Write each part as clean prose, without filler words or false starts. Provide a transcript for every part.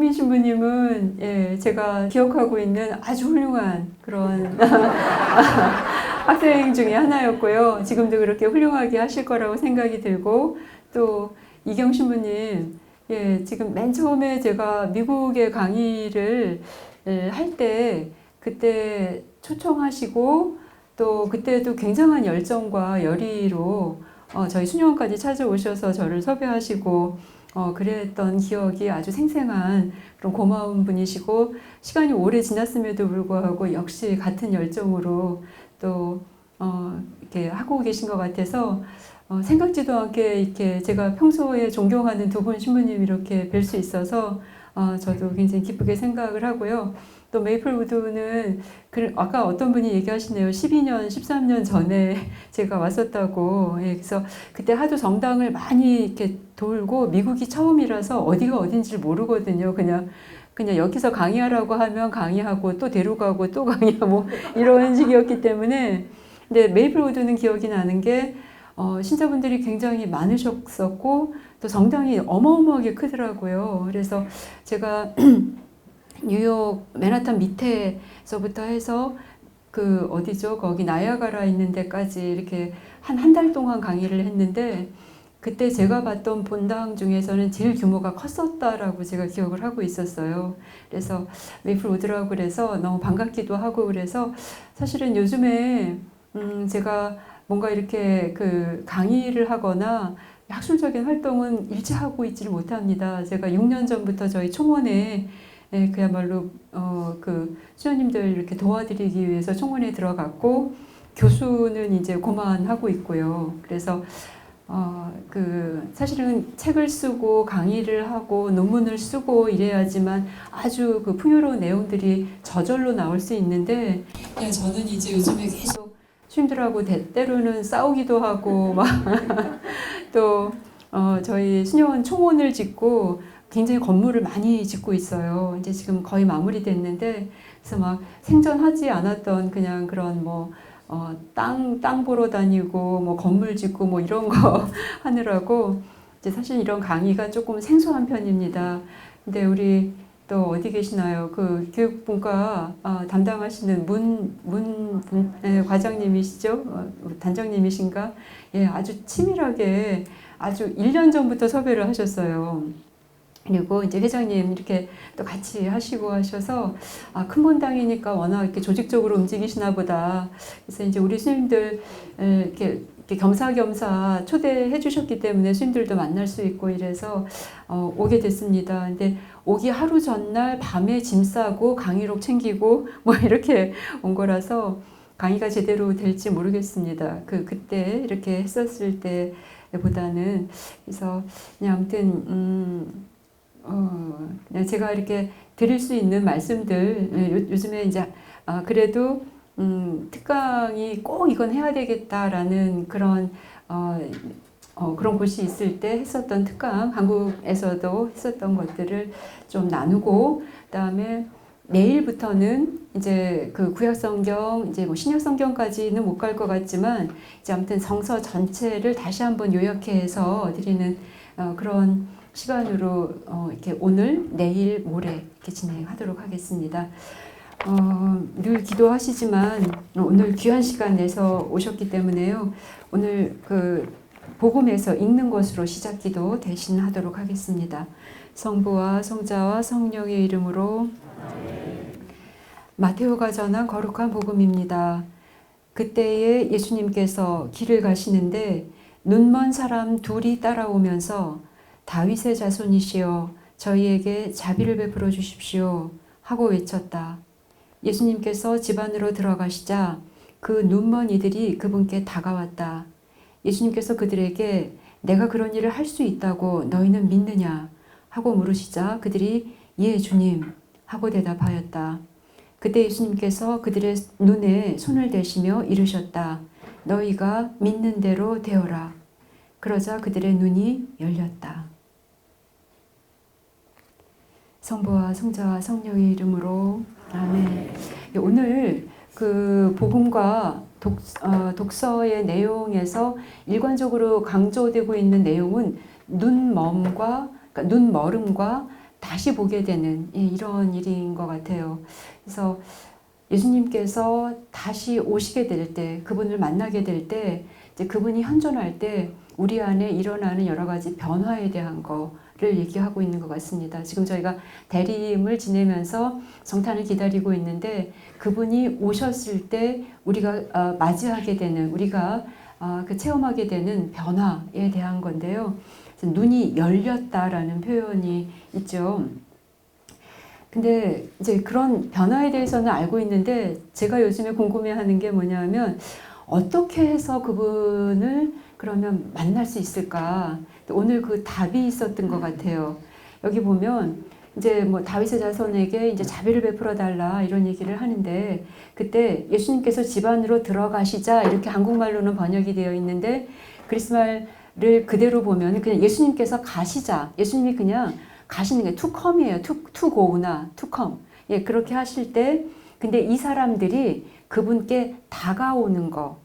이경민 신부님은 예, 제가 기억하고 있는 아주 훌륭한 그런 학생 중에 하나였고요. 지금도 그렇게 훌륭하게 하실 거라고 생각이 들고, 또 이경 신부님, 예, 지금 맨 처음에 제가 미국에 강의를 할 때 그때 초청하시고 또 그때도 굉장한 열정과 열의로 저희 수녀원까지 찾아오셔서 저를 섭외하시고 그랬던 기억이 아주 생생한 그런 고마운 분이시고, 시간이 오래 지났음에도 불구하고 역시 같은 열정으로 또 이렇게 하고 계신 것 같아서 생각지도 않게 이렇게 제가 평소에 존경하는 두 분 신부님 이렇게 뵐 수 있어서 저도 굉장히 기쁘게 생각을 하고요. 또 메이플우드는 아까 어떤 분이 얘기하시네요. 12년, 13년 전에 제가 왔었다고. 예, 그래서 그때 하도 정당을 많이 이렇게 돌고 미국이 처음이라서 어디가 어딘지 모르거든요. 그냥 여기서 강의하라고 하면 강의하고 또 데려가고 또 강의하고 이런 식이었기 때문에. 근데 메이플우드는 기억이 나는 게 신자분들이 굉장히 많으셨었고 또 정당이 어마어마하게 크더라고요. 그래서 제가 뉴욕 맨하탄 밑에서부터 해서 그 어디죠? 거기 나이아가라 있는 데까지 이렇게 한 달 동안 강의를 했는데, 그때 제가 봤던 본당 중에서는 제일 규모가 컸었다라고 제가 기억을 하고 있었어요. 그래서 메이플우드라고 그래서 너무 반갑기도 하고, 그래서 사실은 요즘에 제가 뭔가 이렇게 그 강의를 하거나 학술적인 활동은 일체 하고 있지를 못합니다. 제가 6년 전부터 저희 총원에 그야말로 그 수녀님들 이렇게 도와드리기 위해서 총원에 들어갔고, 교수는 이제 그만하고 있고요. 그래서 그 사실은 책을 쓰고 강의를 하고 논문을 쓰고 이래야지만 아주 그 풍요로운 내용들이 저절로 나올 수 있는데, 그냥 저는 이제 요즘에 계속 수님들하고 때로는 싸우기도 하고 막 또 저희 수녀원 총원을 짓고 굉장히 건물을 많이 짓고 있어요. 이제 지금 거의 마무리됐는데, 그래서 막 생전하지 않았던 그냥 그런 뭐 땅 보러 다니고 뭐 건물 짓고 뭐 이런 거 하느라고 이제 사실 이런 강의가 조금 생소한 편입니다. 근데 우리 또 어디 계시나요? 그 교육분과 담당하시는 과장님이시죠? 단장님이신가? 예, 아주 치밀하게 아주 1년 전부터 섭외를 하셨어요. 그리고 이제 회장님 이렇게 또 같이 하시고 하셔서 큰 본당이니까 워낙 이렇게 조직적으로 움직이시나 보다. 그래서 이제 우리 스님들 이렇게 겸사겸사 초대해 주셨기 때문에 스님들도 만날 수 있고 이래서 오게 됐습니다. 근데 오기 하루 전날 밤에 짐 싸고 강의록 챙기고 뭐 이렇게 온 거라서 강의가 제대로 될지 모르겠습니다. 그때 이렇게 했었을 때보다는. 그래서 그냥 아무튼 그냥 제가 이렇게 드릴 수 있는 말씀들, 요즘에 이제 그래도 특강이 꼭 이건 해야 되겠다라는 그런 그런 곳이 있을 때 했었던 특강, 한국에서도 했었던 것들을 좀 나누고, 그다음에 내일부터는 이제 그 구약성경, 이제 뭐 신약성경까지는 못 갈 것 같지만 이제 아무튼 성서 전체를 다시 한번 요약해서 드리는 그런 시간으로 이렇게 오늘, 내일, 모레 이렇게 진행하도록 하겠습니다. 늘 기도하시지만 오늘 귀한 시간 내서 오셨기 때문에요. 오늘 그 복음에서 읽는 것으로 시작 기도 대신 하도록 하겠습니다. 성부와 성자와 성령의 이름으로. 마테오가 전한 거룩한 복음입니다. 그때에 예수님께서 길을 가시는데 눈먼 사람 둘이 따라오면서 다윗의 자손이시여 저희에게 자비를 베풀어 주십시오 하고 외쳤다. 예수님께서 집 안으로 들어가시자 그 눈먼 이들이 그분께 다가왔다. 예수님께서 그들에게 내가 그런 일을 할 수 있다고 너희는 믿느냐 하고 물으시자 그들이 예 주님 하고 대답하였다. 그때 예수님께서 그들의 눈에 손을 대시며 이르셨다. 너희가 믿는 대로 되어라. 그러자 그들의 눈이 열렸다. 성부와 성자와 성령의 이름으로 아멘. 오늘 그 복음과 독서의 내용에서 일관적으로 강조되고 있는 내용은 눈멀음과 다시 보게 되는 이런 일인 것 같아요. 그래서 예수님께서 다시 오시게 될 때, 그분을 만나게 될 때, 이제 그분이 현존할 때 우리 안에 일어나는 여러 가지 변화에 대한 거를 얘기하고 있는 것 같습니다. 지금 저희가 대림을 지내면서 성탄을 기다리고 있는데 그분이 오셨을 때 우리가 맞이하게 되는, 우리가 그 체험하게 되는 변화에 대한 건데요. 눈이 열렸다라는 표현이 있죠. 근데 이제 그런 변화에 대해서는 알고 있는데 제가 요즘에 궁금해하는 게 뭐냐면 어떻게 해서 그분을 그러면 만날 수 있을까? 오늘 그 답이 있었던 것 같아요. 여기 보면 이제 뭐 다윗의 자손에게 이제 자비를 베풀어 달라 이런 얘기를 하는데 그때 예수님께서 집 안으로 들어가시자 이렇게 한국말로는 번역이 되어 있는데 그리스말을 그대로 보면 그냥 예수님께서 가시자, 예수님이 그냥 가시는 게 to come이에요. to go나 to come. 예, 그렇게 하실 때 근데 이 사람들이 그분께 다가오는 거,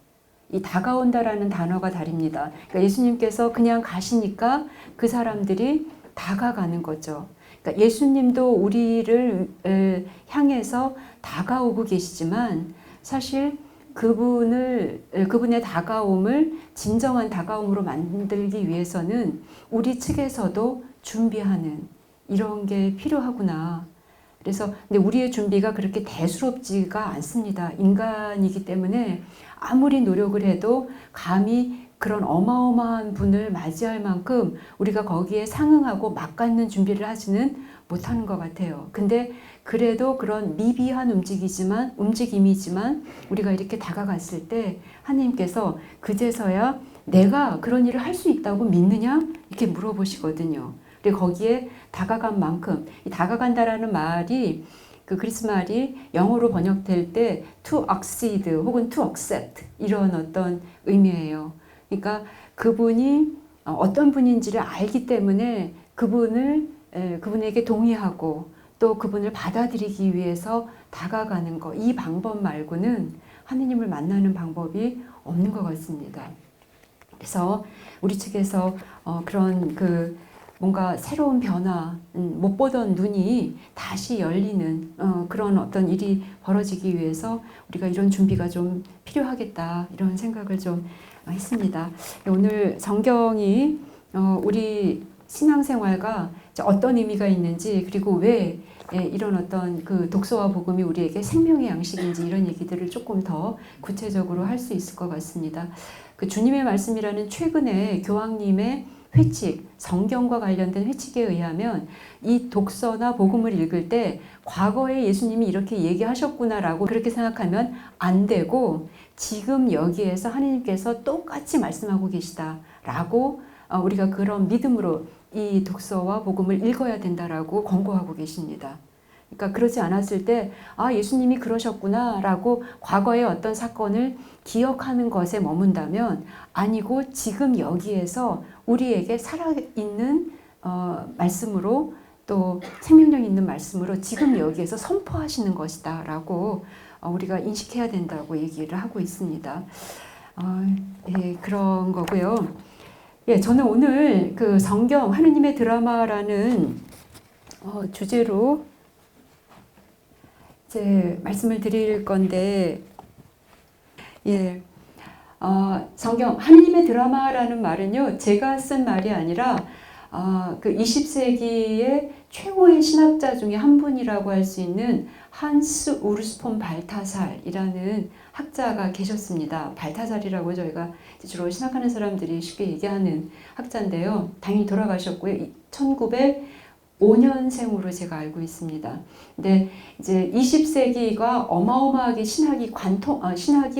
이 다가온다라는 단어가 다릅니다. 그러니까 예수님께서 그냥 가시니까 그 사람들이 다가가는 거죠. 그러니까 예수님도 우리를 향해서 다가오고 계시지만 사실 그분의 다가옴을 진정한 다가옴으로 만들기 위해서는 우리 측에서도 준비하는 이런 게 필요하구나. 그래서 근데 우리의 준비가 그렇게 대수롭지가 않습니다. 인간이기 때문에 아무리 노력을 해도 감히 그런 어마어마한 분을 맞이할 만큼 우리가 거기에 상응하고 맞갖는 준비를 하지는 못하는 것 같아요. 근데 그래도 그런 미비한 움직임이지만 우리가 이렇게 다가갔을 때 하나님께서 그제서야 내가 그런 일을 할 수 있다고 믿느냐? 이렇게 물어보시거든요. 그리고 거기에 다가간 만큼, 이 다가간다라는 말이 그 그리스 말이 영어로 번역될 때 to accede 혹은 to accept 이런 어떤 의미예요. 그러니까 그분이 어떤 분인지를 알기 때문에 그분에게 동의하고 또 그분을 받아들이기 위해서 다가가는 거, 이 방법 말고는 하느님을 만나는 방법이 없는 것 같습니다. 그래서 우리 측에서 그런 뭔가 새로운 변화, 못 보던 눈이 다시 열리는 그런 어떤 일이 벌어지기 위해서 우리가 이런 준비가 좀 필요하겠다 이런 생각을 좀 했습니다. 오늘 성경이 우리 신앙생활과 어떤 의미가 있는지 그리고 왜 이런 어떤 그 독서와 복음이 우리에게 생명의 양식인지 이런 얘기들을 조금 더 구체적으로 할 수 있을 것 같습니다. 그 주님의 말씀이라는 최근에 교황님의 회칙, 성경과 관련된 회칙에 의하면 이 독서나 복음을 읽을 때 과거에 예수님이 이렇게 얘기하셨구나라고 그렇게 생각하면 안 되고 지금 여기에서 하나님께서 똑같이 말씀하고 계시다라고 우리가 그런 믿음으로 이 독서와 복음을 읽어야 된다라고 권고하고 계십니다. 그러니까 그러지 않았을 때 예수님이 그러셨구나라고 과거의 어떤 사건을 기억하는 것에 머문다면 아니고 지금 여기에서 우리에게 살아있는 말씀으로 또 생명력 있는 말씀으로 지금 여기에서 선포하시는 것이다 라고 우리가 인식해야 된다고 얘기를 하고 있습니다. 예, 그런 거고요. 예, 저는 오늘 그 성경 하느님의 드라마라는 주제로 이제 말씀을 드릴 건데, 예, 성경 하느님의 드라마라는 말은요, 제가 쓴 말이 아니라 그 20세기의 최고의 신학자 중에 한 분이라고 할 수 있는 한스 우르스 폰 발타살이라는 학자가 계셨습니다. 발타살이라고 저희가 주로 신학하는 사람들이 쉽게 얘기하는 학자인데요. 당연히 돌아가셨고요. 1905년생으로 제가 알고 있습니다. 근데 이제 20세기가 어마어마하게 신학이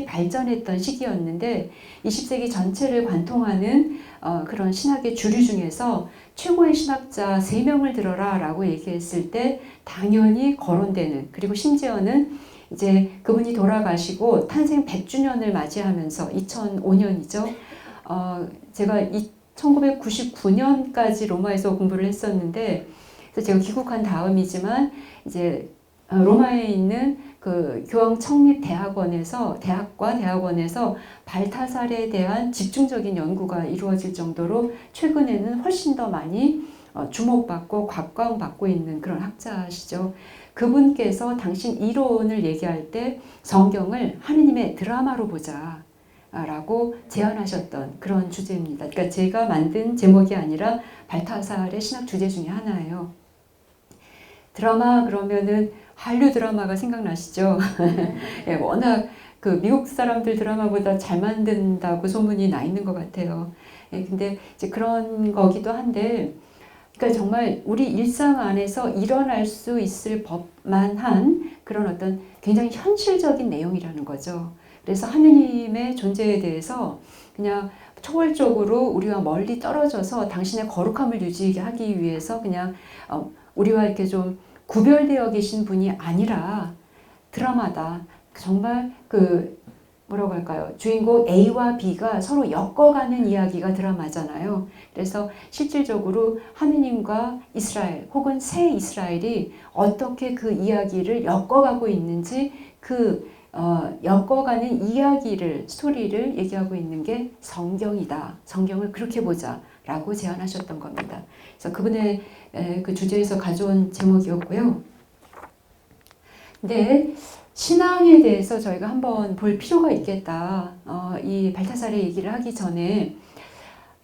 발전했던 시기였는데 20세기 전체를 관통하는 그런 신학의 주류 중에서 최고의 신학자 3명을 들어라 라고 얘기했을 때 당연히 거론되는, 그리고 심지어는 이제 그분이 돌아가시고 탄생 100주년을 맞이하면서 2005년이죠. 제가 1999년까지 로마에서 공부를 했었는데 그래서 제가 귀국한 다음이지만 이제 로마에 있는 그 교황 청립 대학과 대학원에서 발타살에 대한 집중적인 연구가 이루어질 정도로 최근에는 훨씬 더 많이 주목받고 각광받고 있는 그런 학자시죠. 그분께서 당신 이론을 얘기할 때 성경을 하느님의 드라마로 보자 라고 제안하셨던 그런 주제입니다. 그러니까 제가 만든 제목이 아니라 발타살의 신학 주제 중에 하나예요. 드라마 그러면은 한류 드라마가 생각나시죠? 예, 워낙 그 미국 사람들 드라마보다 잘 만든다고 소문이 나 있는 것 같아요. 예, 근데 이제 그런 거기도 한데, 그러니까 정말 우리 일상 안에서 일어날 수 있을 법만 한 그런 어떤 굉장히 현실적인 내용이라는 거죠. 그래서 하느님의 존재에 대해서 그냥 초월적으로 우리와 멀리 떨어져서 당신의 거룩함을 유지하기 위해서 그냥 우리와 이렇게 좀 구별되어 계신 분이 아니라 드라마다. 정말 그 뭐라고 할까요? 주인공 A와 B가 서로 엮어가는 이야기가 드라마잖아요. 그래서 실질적으로 하느님과 이스라엘 혹은 새 이스라엘이 어떻게 그 이야기를 엮어가고 있는지 그 엮어가는 이야기를, 스토리를 얘기하고 있는 게 성경이다. 성경을 그렇게 보자 라고 제안하셨던 겁니다. 그래서 그분의 그 주제에서 가져온 제목이었고요. 근데 신앙에 대해서 저희가 한번 볼 필요가 있겠다. 이 발타살의 얘기를 하기 전에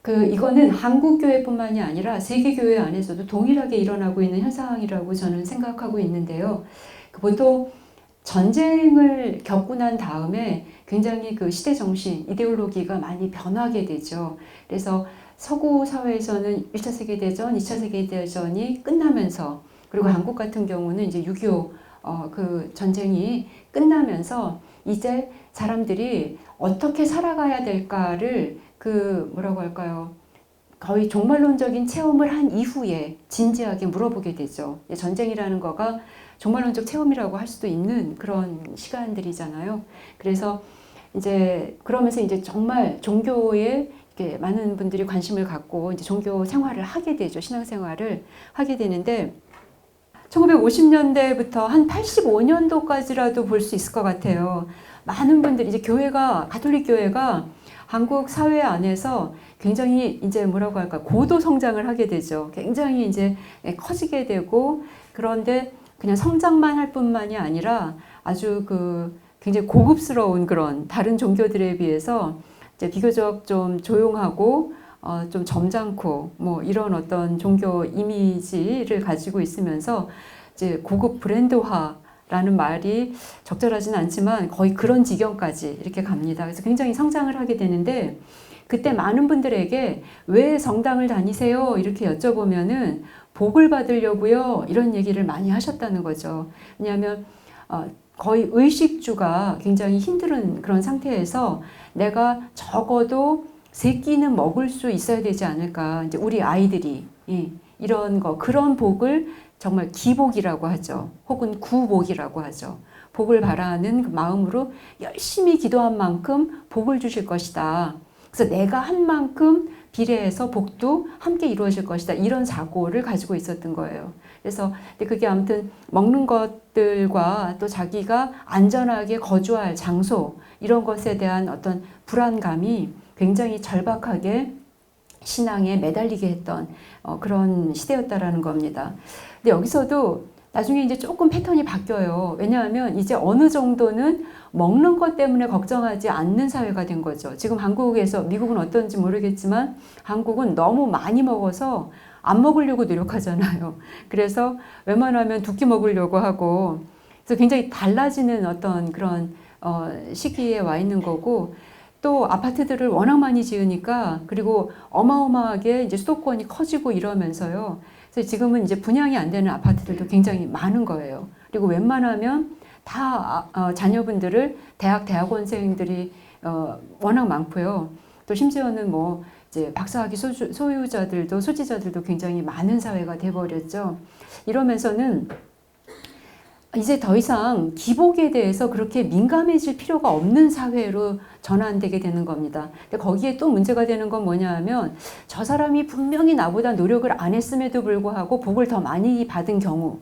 이거는 한국 교회뿐만이 아니라 세계 교회 안에서도 동일하게 일어나고 있는 현상이라고 저는 생각하고 있는데요. 보통 전쟁을 겪고 난 다음에 굉장히 그 시대 정신, 이데올로기가 많이 변하게 되죠. 그래서 서구 사회에서는 1차 세계대전, 2차 세계대전이 끝나면서, 그리고 한국 같은 경우는 이제 6.25 그 전쟁이 끝나면서 이제 사람들이 어떻게 살아가야 될까를 뭐라고 할까요? 거의 종말론적인 체험을 한 이후에 진지하게 물어보게 되죠. 전쟁이라는 거가 종말론적 체험이라고 할 수도 있는 그런 시간들이잖아요. 그래서 이제 그러면서 이제 정말 종교에 이렇게 많은 분들이 관심을 갖고 이제 종교 생활을 하게 되죠. 신앙생활을 하게 되는데 1950년대부터 한 85년도까지라도 볼 수 있을 것 같아요. 많은 분들이 이제 가톨릭 교회가 한국 사회 안에서 굉장히 이제 뭐라고 할까, 고도 성장을 하게 되죠. 굉장히 이제 커지게 되고, 그런데 그냥 성장만 할 뿐만이 아니라 아주 굉장히 고급스러운 그런 다른 종교들에 비해서 이제 비교적 좀 조용하고 좀 점잖고 뭐 이런 어떤 종교 이미지를 가지고 있으면서 이제 고급 브랜드화라는 말이 적절하진 않지만 거의 그런 지경까지 이렇게 갑니다. 그래서 굉장히 성장을 하게 되는데, 그때 많은 분들에게 왜 성당을 다니세요? 이렇게 여쭤보면은 복을 받으려고요. 이런 얘기를 많이 하셨다는 거죠. 왜냐하면 거의 의식주가 굉장히 힘든 그런 상태에서 내가 적어도 3끼는 먹을 수 있어야 되지 않을까. 이제 우리 아이들이 이런 그런 복을 정말 기복이라고 하죠. 혹은 구복이라고 하죠. 복을 바라는 그 마음으로 열심히 기도한 만큼 복을 주실 것이다. 그래서 내가 한 만큼 비례해서 복도 함께 이루어질 것이다. 이런 사고를 가지고 있었던 거예요. 그래서 그게 아무튼 먹는 것들과 또 자기가 안전하게 거주할 장소, 이런 것에 대한 어떤 불안감이 굉장히 절박하게 신앙에 매달리게 했던 그런 시대였다라는 겁니다. 근데 여기서도 나중에 이제 조금 패턴이 바뀌어요. 왜냐하면 이제 어느 정도는 먹는 것 때문에 걱정하지 않는 사회가 된 거죠. 지금 한국에서, 미국은 어떤지 모르겠지만 한국은 너무 많이 먹어서 안 먹으려고 노력하잖아요. 그래서 웬만하면 2끼 먹으려고 하고, 그래서 굉장히 달라지는 어떤 그런 시기에 와 있는 거고, 또 아파트들을 워낙 많이 지으니까, 그리고 어마어마하게 이제 수도권이 커지고 이러면서요. 그래서 지금은 이제 분양이 안 되는 아파트들도 굉장히 많은 거예요. 그리고 웬만하면 다 자녀분들을 대학원생들이 워낙 많고요. 또 심지어는 뭐 이제 박사학위 소지자들도 굉장히 많은 사회가 돼버렸죠. 이러면서는 이제 더 이상 기복에 대해서 그렇게 민감해질 필요가 없는 사회로 전환되게 되는 겁니다. 근데 거기에 또 문제가 되는 건 뭐냐 하면, 저 사람이 분명히 나보다 노력을 안 했음에도 불구하고 복을 더 많이 받은 경우,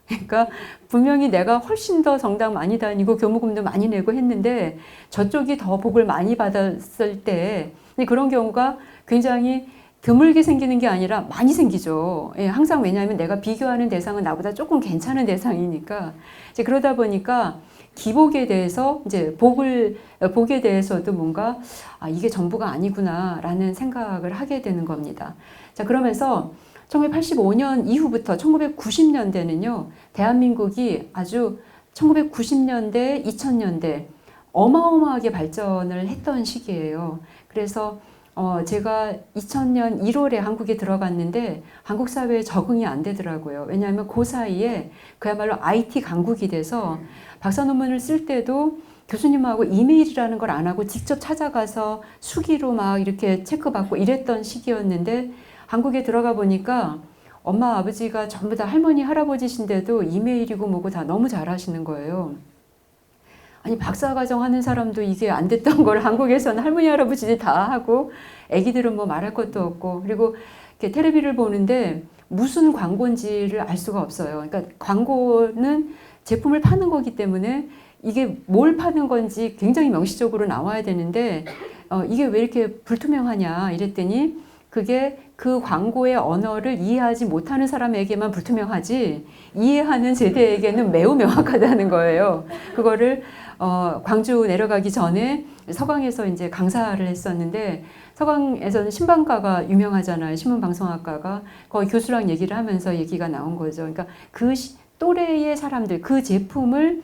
그러니까 분명히 내가 훨씬 더 성당 많이 다니고 교무금도 많이 내고 했는데 저쪽이 더 복을 많이 받았을 때, 그런 경우가 굉장히 드물게 생기는 게 아니라 많이 생기죠. 예, 항상 왜냐하면 내가 비교하는 대상은 나보다 조금 괜찮은 대상이니까 이제 그러다 보니까 기복에 대해서 이제 복에 대해서도 뭔가 이게 전부가 아니구나라는 생각을 하게 되는 겁니다. 자, 그러면서 1985년 이후부터 1990년대는요, 대한민국이 아주 1990년대, 2000년대 어마어마하게 발전을 했던 시기예요. 그래서 제가 2000년 1월에 한국에 들어갔는데 한국 사회에 적응이 안 되더라고요. 왜냐하면 그 사이에 그야말로 IT 강국이 돼서 박사 논문을 쓸 때도 교수님하고 이메일이라는 걸 안 하고 직접 찾아가서 수기로 막 이렇게 체크받고 이랬던 시기였는데 한국에 들어가 보니까 엄마 아버지가 전부 다 할머니 할아버지신데도 이메일이고 뭐고 다 너무 잘하시는 거예요. 아니 박사과정 하는 사람도 이게 안 됐던 걸 한국에서는 할머니 할아버지들이 다 하고 애기들은 뭐 말할 것도 없고 그리고 이렇게 텔레비를 보는데 무슨 광고인지를 알 수가 없어요. 그러니까 광고는 제품을 파는 거기 때문에 이게 뭘 파는 건지 굉장히 명시적으로 나와야 되는데 이게 왜 이렇게 불투명하냐 이랬더니 그게 그 광고의 언어를 이해하지 못하는 사람에게만 불투명하지 이해하는 세대에게는 매우 명확하다는 거예요. 그거를 광주 내려가기 전에 서강에서 이제 강사를 했었는데 서강에서는 신방과가 유명하잖아요. 신문방송학과가 거기 교수랑 얘기를 하면서 얘기가 나온 거죠. 그러니까 그 또래의 사람들 그 제품을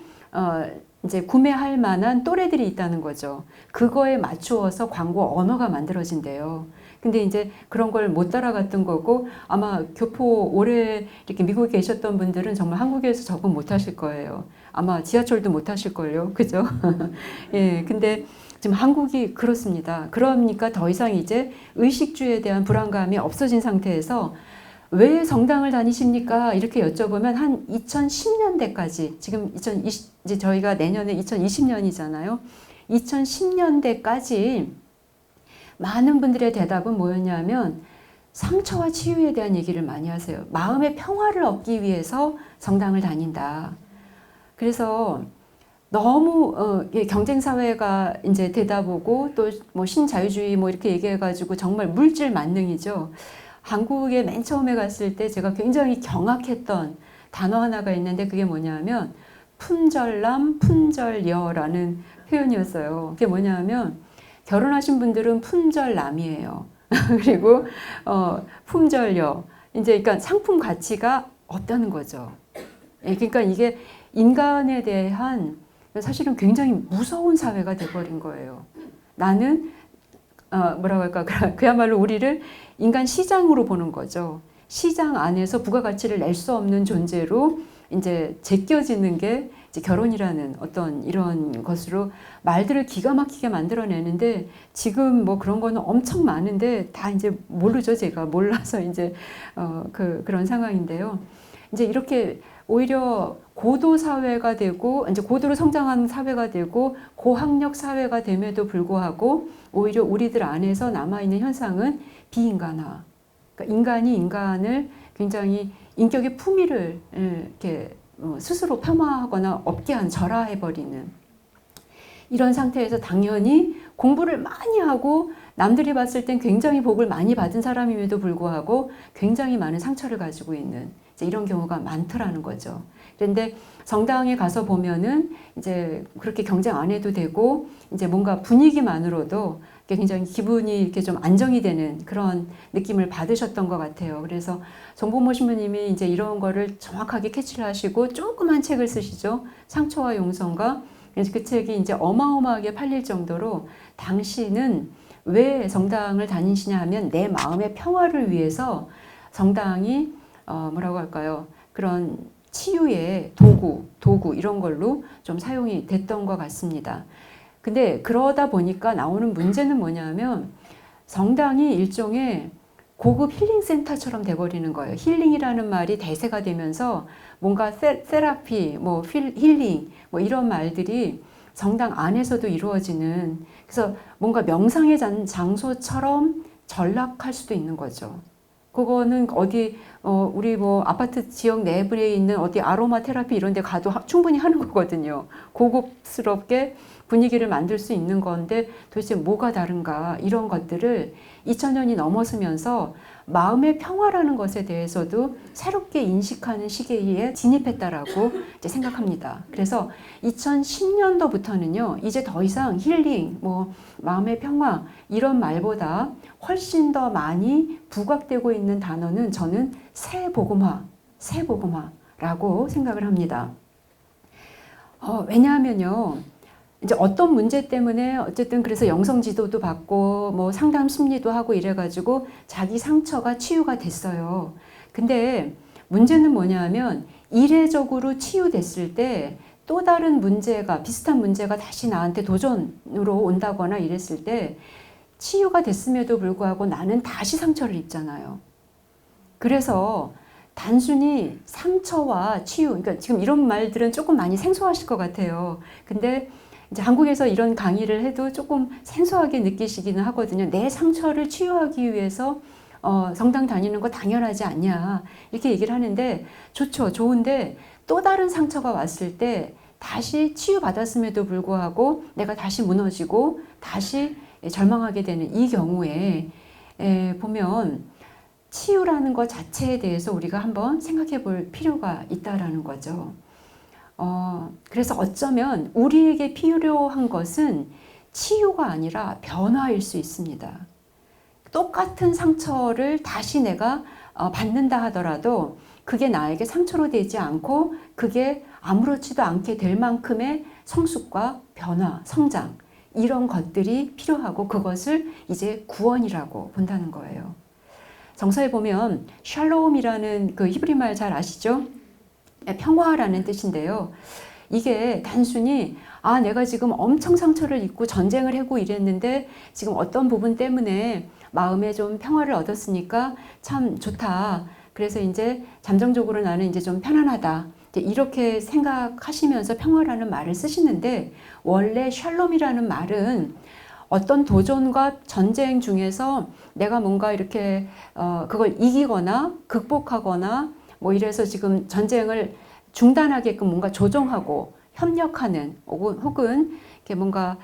이제 구매할 만한 또래들이 있다는 거죠. 그거에 맞추어서 광고 언어가 만들어진대요. 근데 이제 그런 걸 못 따라갔던 거고 아마 교포 오래 이렇게 미국에 계셨던 분들은 정말 한국에서 적응 못 하실 거예요. 아마 지하철도 못 하실 걸요. 그죠? 예. 근데 지금 한국이 그렇습니다. 그러니까 더 이상 이제 의식주에 대한 불안감이 없어진 상태에서 왜 성당을 다니십니까? 이렇게 여쭤보면 한 2010년대까지 지금 이제 저희가 내년에 2020년이잖아요. 2010년대까지 많은 분들의 대답은 뭐였냐면 상처와 치유에 대한 얘기를 많이 하세요. 마음의 평화를 얻기 위해서 성당을 다닌다. 그래서 너무 경쟁 사회가 이제 되다 보고 또 뭐 신자유주의 뭐 이렇게 얘기해가지고 정말 물질 만능이죠. 한국에 맨 처음에 갔을 때 제가 굉장히 경악했던 단어 하나가 있는데 그게 뭐냐면 품절남, 품절여라는 표현이었어요. 그게 뭐냐면 결혼하신 분들은 품절남이에요. 그리고 품절여. 이제 그러니까 상품 가치가 없다는 거죠. 그러니까 이게 인간에 대한 사실은 굉장히 무서운 사회가 돼버린 거예요. 나는 뭐라고 할까 그야말로 우리를 인간 시장으로 보는 거죠. 시장 안에서 부가가치를 낼 수 없는 존재로 이제 제껴지는 게 이제 결혼이라는 어떤 이런 것으로 말들을 기가 막히게 만들어내는데 지금 뭐 그런 거는 엄청 많은데 다 이제 모르죠. 제가 몰라서 이제 그런 상황인데요. 이제 이렇게 오히려 고도 사회가 되고 이제 고도로 성장하는 사회가 되고 고학력 사회가 됨에도 불구하고 오히려 우리들 안에서 남아있는 현상은 비인간화. 그러니까 인간이 인간을 굉장히 인격의 품위를 이렇게 스스로 폄하하거나 없게 한 절하해버리는 이런 상태에서 당연히 공부를 많이 하고 남들이 봤을 땐 굉장히 복을 많이 받은 사람임에도 불구하고 굉장히 많은 상처를 가지고 있는 이제 이런 경우가 많더라는 거죠. 그런데 성당에 가서 보면은 이제 그렇게 경쟁 안 해도 되고 이제 뭔가 분위기만으로도 굉장히 기분이 이렇게 좀 안정이 되는 그런 느낌을 받으셨던 것 같아요. 그래서 정보모 신부님이 이제 이런 거를 정확하게 캐치를 하시고 조그만 책을 쓰시죠. 상처와 용서인가. 그래서 그 책이 이제 어마어마하게 팔릴 정도로 당신은 왜 성당을 다니시냐 하면 내 마음의 평화를 위해서 성당이 뭐라고 할까요? 그런 치유의 도구 이런 걸로 좀 사용이 됐던 것 같습니다. 근데 그러다 보니까 나오는 문제는 뭐냐면 성당이 일종의 고급 힐링 센터처럼 돼버리는 거예요. 힐링이라는 말이 대세가 되면서 뭔가 세라피, 뭐 힐링, 뭐 이런 말들이 성당 안에서도 이루어지는 그래서 뭔가 명상의 장소처럼 전락할 수도 있는 거죠. 그거는 어디 우리 뭐 아파트 지역 내부에 있는 어디 아로마 테라피 이런 데 가도 충분히 하는 거거든요. 고급스럽게 분위기를 만들 수 있는 건데 도대체 뭐가 다른가, 이런 것들을 2000년이 넘어서면서 마음의 평화라는 것에 대해서도 새롭게 인식하는 시기에 진입했다라고 이제 생각합니다. 그래서 2010년도부터는요, 이제 더 이상 힐링, 뭐 마음의 평화 이런 말보다 훨씬 더 많이 부각되고 있는 단어는 저는 새복음화라고 생각을 합니다. 왜냐하면요, 이제 어떤 문제 때문에 어쨌든 그래서 영성 지도도 받고 뭐 상담 심리도 하고 이래가지고 자기 상처가 치유가 됐어요. 근데 문제는 뭐냐면 이례적으로 치유됐을 때 또 다른 문제가, 비슷한 문제가 다시 나한테 도전으로 온다거나 이랬을 때 치유가 됐음에도 불구하고 나는 다시 상처를 입잖아요. 그래서 단순히 상처와 치유, 그러니까 지금 이런 말들은 조금 많이 생소하실 것 같아요. 근데 이제 한국에서 이런 강의를 해도 조금 생소하게 느끼시기는 하거든요. 내 상처를 치유하기 위해서 성당 다니는 거 당연하지 않냐, 이렇게 얘기를 하는데 좋죠. 좋은데 또 다른 상처가 왔을 때 다시 치유받았음에도 불구하고 내가 다시 무너지고 다시 절망하게 되는 이 경우에 보면 치유라는 것 자체에 대해서 우리가 한번 생각해 볼 필요가 있다라는 거죠. 그래서 어쩌면 우리에게 필요한 것은 치유가 아니라 변화일 수 있습니다. 똑같은 상처를 다시 내가 받는다 하더라도 그게 나에게 상처로 되지 않고 그게 아무렇지도 않게 될 만큼의 성숙과 변화, 성장, 이런 것들이 필요하고 그것을 이제 구원이라고 본다는 거예요. 정서에 보면 샬롬이라는 그 히브리 말 잘 아시죠? 평화라는 뜻인데요. 이게 단순히 내가 지금 엄청 상처를 입고 전쟁을 하고 이랬는데 지금 어떤 부분 때문에 마음에 좀 평화를 얻었으니까 참 좋다. 그래서 이제 잠정적으로 나는 이제 좀 편안하다. 이렇게 생각하시면서 평화라는 말을 쓰시는데 원래 샬롬이라는 말은 어떤 도전과 전쟁 중에서 내가 뭔가 이렇게 그걸 이기거나 극복하거나 뭐 이래서 지금 전쟁을 중단하게끔 뭔가 조정하고 협력하는 혹은 이렇게 뭔가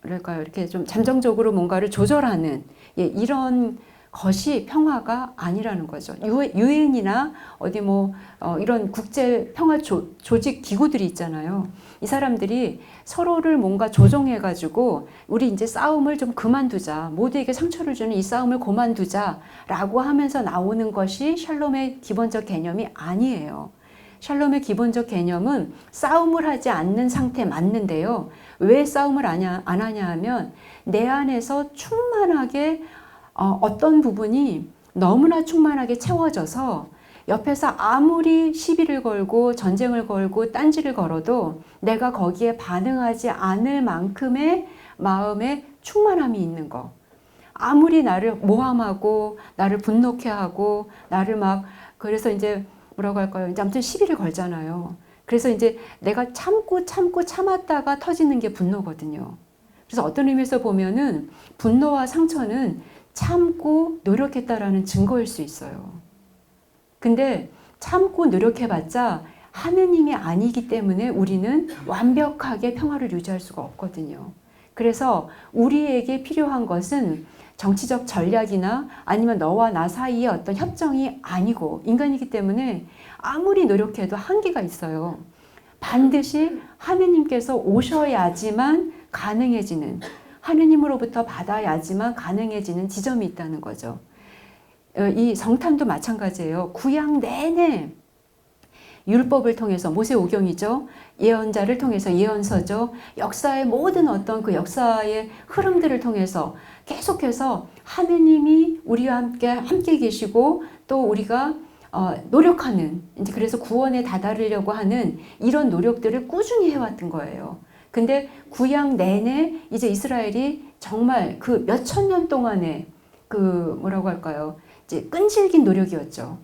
그럴까요? 이렇게 좀 잠정적으로 뭔가를 조절하는 이런 것이 평화가 아니라는 거죠. 유엔이나 어디 뭐 이런 국제 평화 조직 기구들이 있잖아요. 이 사람들이 서로를 뭔가 조정해 가지고 우리 이제 싸움을 좀 그만두자, 모두에게 상처를 주는 이 싸움을 그만두자라고 하면서 나오는 것이 샬롬의 기본적 개념이 아니에요. 샬롬의 기본적 개념은 싸움을 하지 않는 상태 맞는데요. 왜 싸움을 안 하냐 하면 내 안에서 충만하게 어떤 부분이 너무나 충만하게 채워져서 옆에서 아무리 시비를 걸고 전쟁을 걸고 딴지를 걸어도 내가 거기에 반응하지 않을 만큼의 마음의 충만함이 있는 거. 아무리 나를 모함하고 나를 분노케 하고 나를 막 그래서 이제 뭐라고 할까요? 이제 아무튼 시비를 걸잖아요. 그래서 이제 내가 참고 참았다가 터지는 게 분노거든요. 그래서 어떤 의미에서 보면은 분노와 상처는 참고 노력했다라는 증거일 수 있어요. 근데 참고 노력해봤자 하느님이 아니기 때문에 우리는 완벽하게 평화를 유지할 수가 없거든요. 그래서 우리에게 필요한 것은 정치적 전략이나 아니면 너와 나 사이의 어떤 협정이 아니고 인간이기 때문에 아무리 노력해도 한계가 있어요. 반드시 하느님께서 오셔야지만 가능해지는, 하느님으로부터 받아야지만 가능해지는 지점이 있다는 거죠. 이 성탄도 마찬가지예요. 구약 내내 율법을 통해서 모세오경이죠. 예언자를 통해서 예언서죠. 역사의 모든 어떤 그 역사의 흐름들을 통해서 계속해서 하느님이 우리와 함께 계시고 또 우리가 노력하는, 이제 그래서 구원에 다다르려고 하는 이런 노력들을 꾸준히 해왔던 거예요. 근데 구약 내내 이제 이스라엘이 정말 그 몇천 년 동안의 그 뭐라고 할까요? 이제 끈질긴 노력이었죠.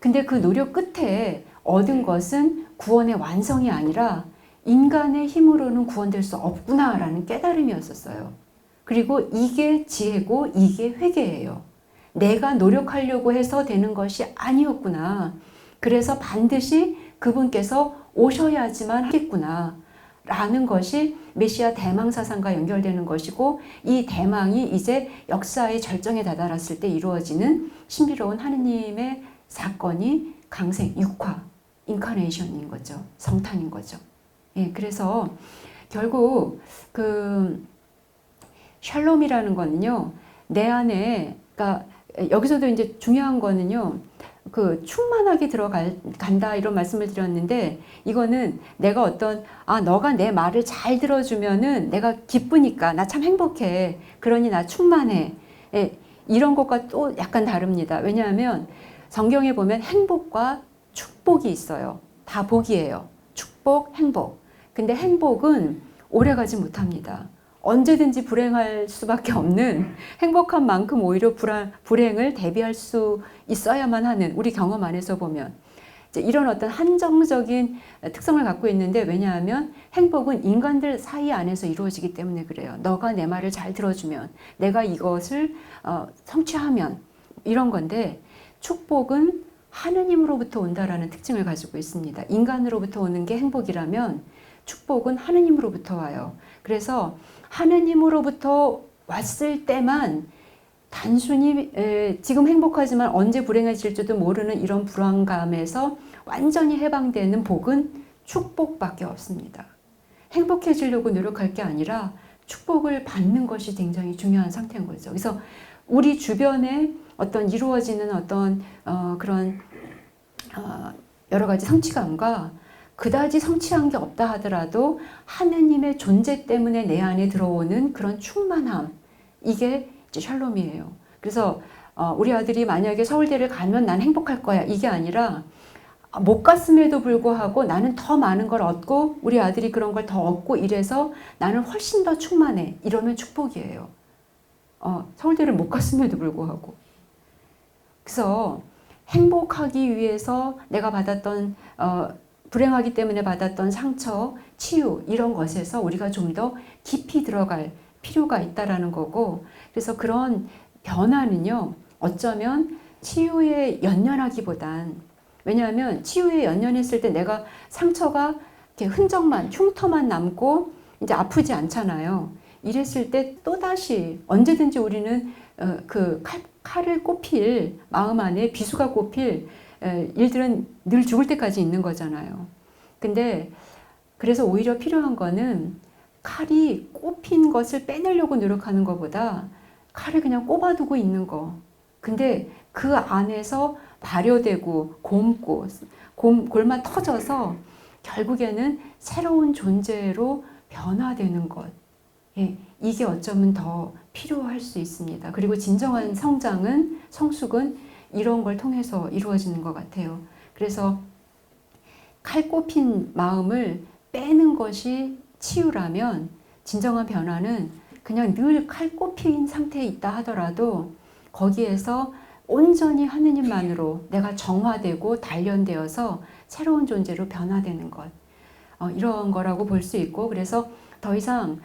근데 그 노력 끝에 얻은 것은 구원의 완성이 아니라 인간의 힘으로는 구원될 수 없구나라는 깨달음이었었어요. 그리고 이게 지혜고 이게 회개예요. 내가 노력하려고 해서 되는 것이 아니었구나. 그래서 반드시 그분께서 오셔야지만 하겠구나. 라는 것이 메시아 대망 사상과 연결되는 것이고, 이 대망이 이제 역사의 절정에 다다랐을 때 이루어지는 신비로운 하느님의 사건이 강생, 육화, 인카네이션인 거죠. 성탄인 거죠. 예, 그래서 결국 그 샬롬이라는 거는요, 내 안에, 그러니까 여기서도 이제 중요한 거는요, 그 충만하게 들어간다 이런 말씀을 드렸는데, 이거는 내가 어떤 너가 내 말을 잘 들어주면은 내가 기쁘니까 나 참 행복해, 그러니 나 충만해, 예, 이런 것과 또 약간 다릅니다. 왜냐하면 성경에 보면 행복과 축복이 있어요. 다 복이에요. 축복, 행복. 근데 행복은 오래가지 못합니다. 언제든지 불행할 수밖에 없는, 행복한 만큼 오히려 불행을 대비할 수 있어야만 하는, 우리 경험 안에서 보면 이제 이런 어떤 한정적인 특성을 갖고 있는데, 왜냐하면 행복은 인간들 사이 안에서 이루어지기 때문에 그래요. 너가 내 말을 잘 들어주면, 내가 이것을 성취하면, 이런 건데, 축복은 하느님으로부터 온다라는 특징을 가지고 있습니다. 인간으로부터 오는 게 행복이라면 축복은 하느님으로부터 와요. 그래서 하느님으로부터 왔을 때만 단순히 지금 행복하지만 언제 불행해질지도 모르는 이런 불안감에서 완전히 해방되는 복은 축복밖에 없습니다. 행복해지려고 노력할 게 아니라 축복을 받는 것이 굉장히 중요한 상태인 거죠. 그래서 우리 주변에 어떤 이루어지는 어떤 그런 여러 가지 성취감과 그다지 성취한 게 없다 하더라도 하느님의 존재 때문에 내 안에 들어오는 그런 충만함, 이게 이제 샬롬이에요. 그래서 우리 아들이 만약에 서울대를 가면 난 행복할 거야, 이게 아니라 못 갔음에도 불구하고 나는 더 많은 걸 얻고 우리 아들이 그런 걸 더 얻고 이래서 나는 훨씬 더 충만해, 이러면 축복이에요. 서울대를 못 갔음에도 불구하고. 그래서 행복하기 위해서 내가 받았던 불행하기 때문에 받았던 상처, 치유, 이런 것에서 우리가 좀 더 깊이 들어갈 필요가 있다라는 거고, 그래서 그런 변화는요, 어쩌면 치유에 연연하기보단, 왜냐하면 치유에 연연했을 때 내가 상처가 이렇게 흔적만, 흉터만 남고 이제 아프지 않잖아요. 이랬을 때 또다시 언제든지 우리는 그 칼을 꼽힐 마음 안에 비수가 꼽힐 일들은 늘 죽을 때까지 있는 거잖아요. 근데 그래서 오히려 필요한 거는 칼이 꼽힌 것을 빼내려고 노력하는 것보다 칼을 그냥 꼽아두고 있는 거. 근데 그 안에서 발효되고 곪고 골마 터져서 결국에는 새로운 존재로 변화되는 것. 예, 이게 어쩌면 더 필요할 수 있습니다. 그리고 진정한 성장은, 성숙은 이런 걸 통해서 이루어지는 것 같아요. 그래서 칼 꼽힌 마음을 빼는 것이 치유라면, 진정한 변화는 그냥 늘 칼 꼽힌 상태에 있다 하더라도 거기에서 온전히 하느님만으로 내가 정화되고 단련되어서 새로운 존재로 변화되는 것, 이런 거라고 볼 수 있고, 그래서 더 이상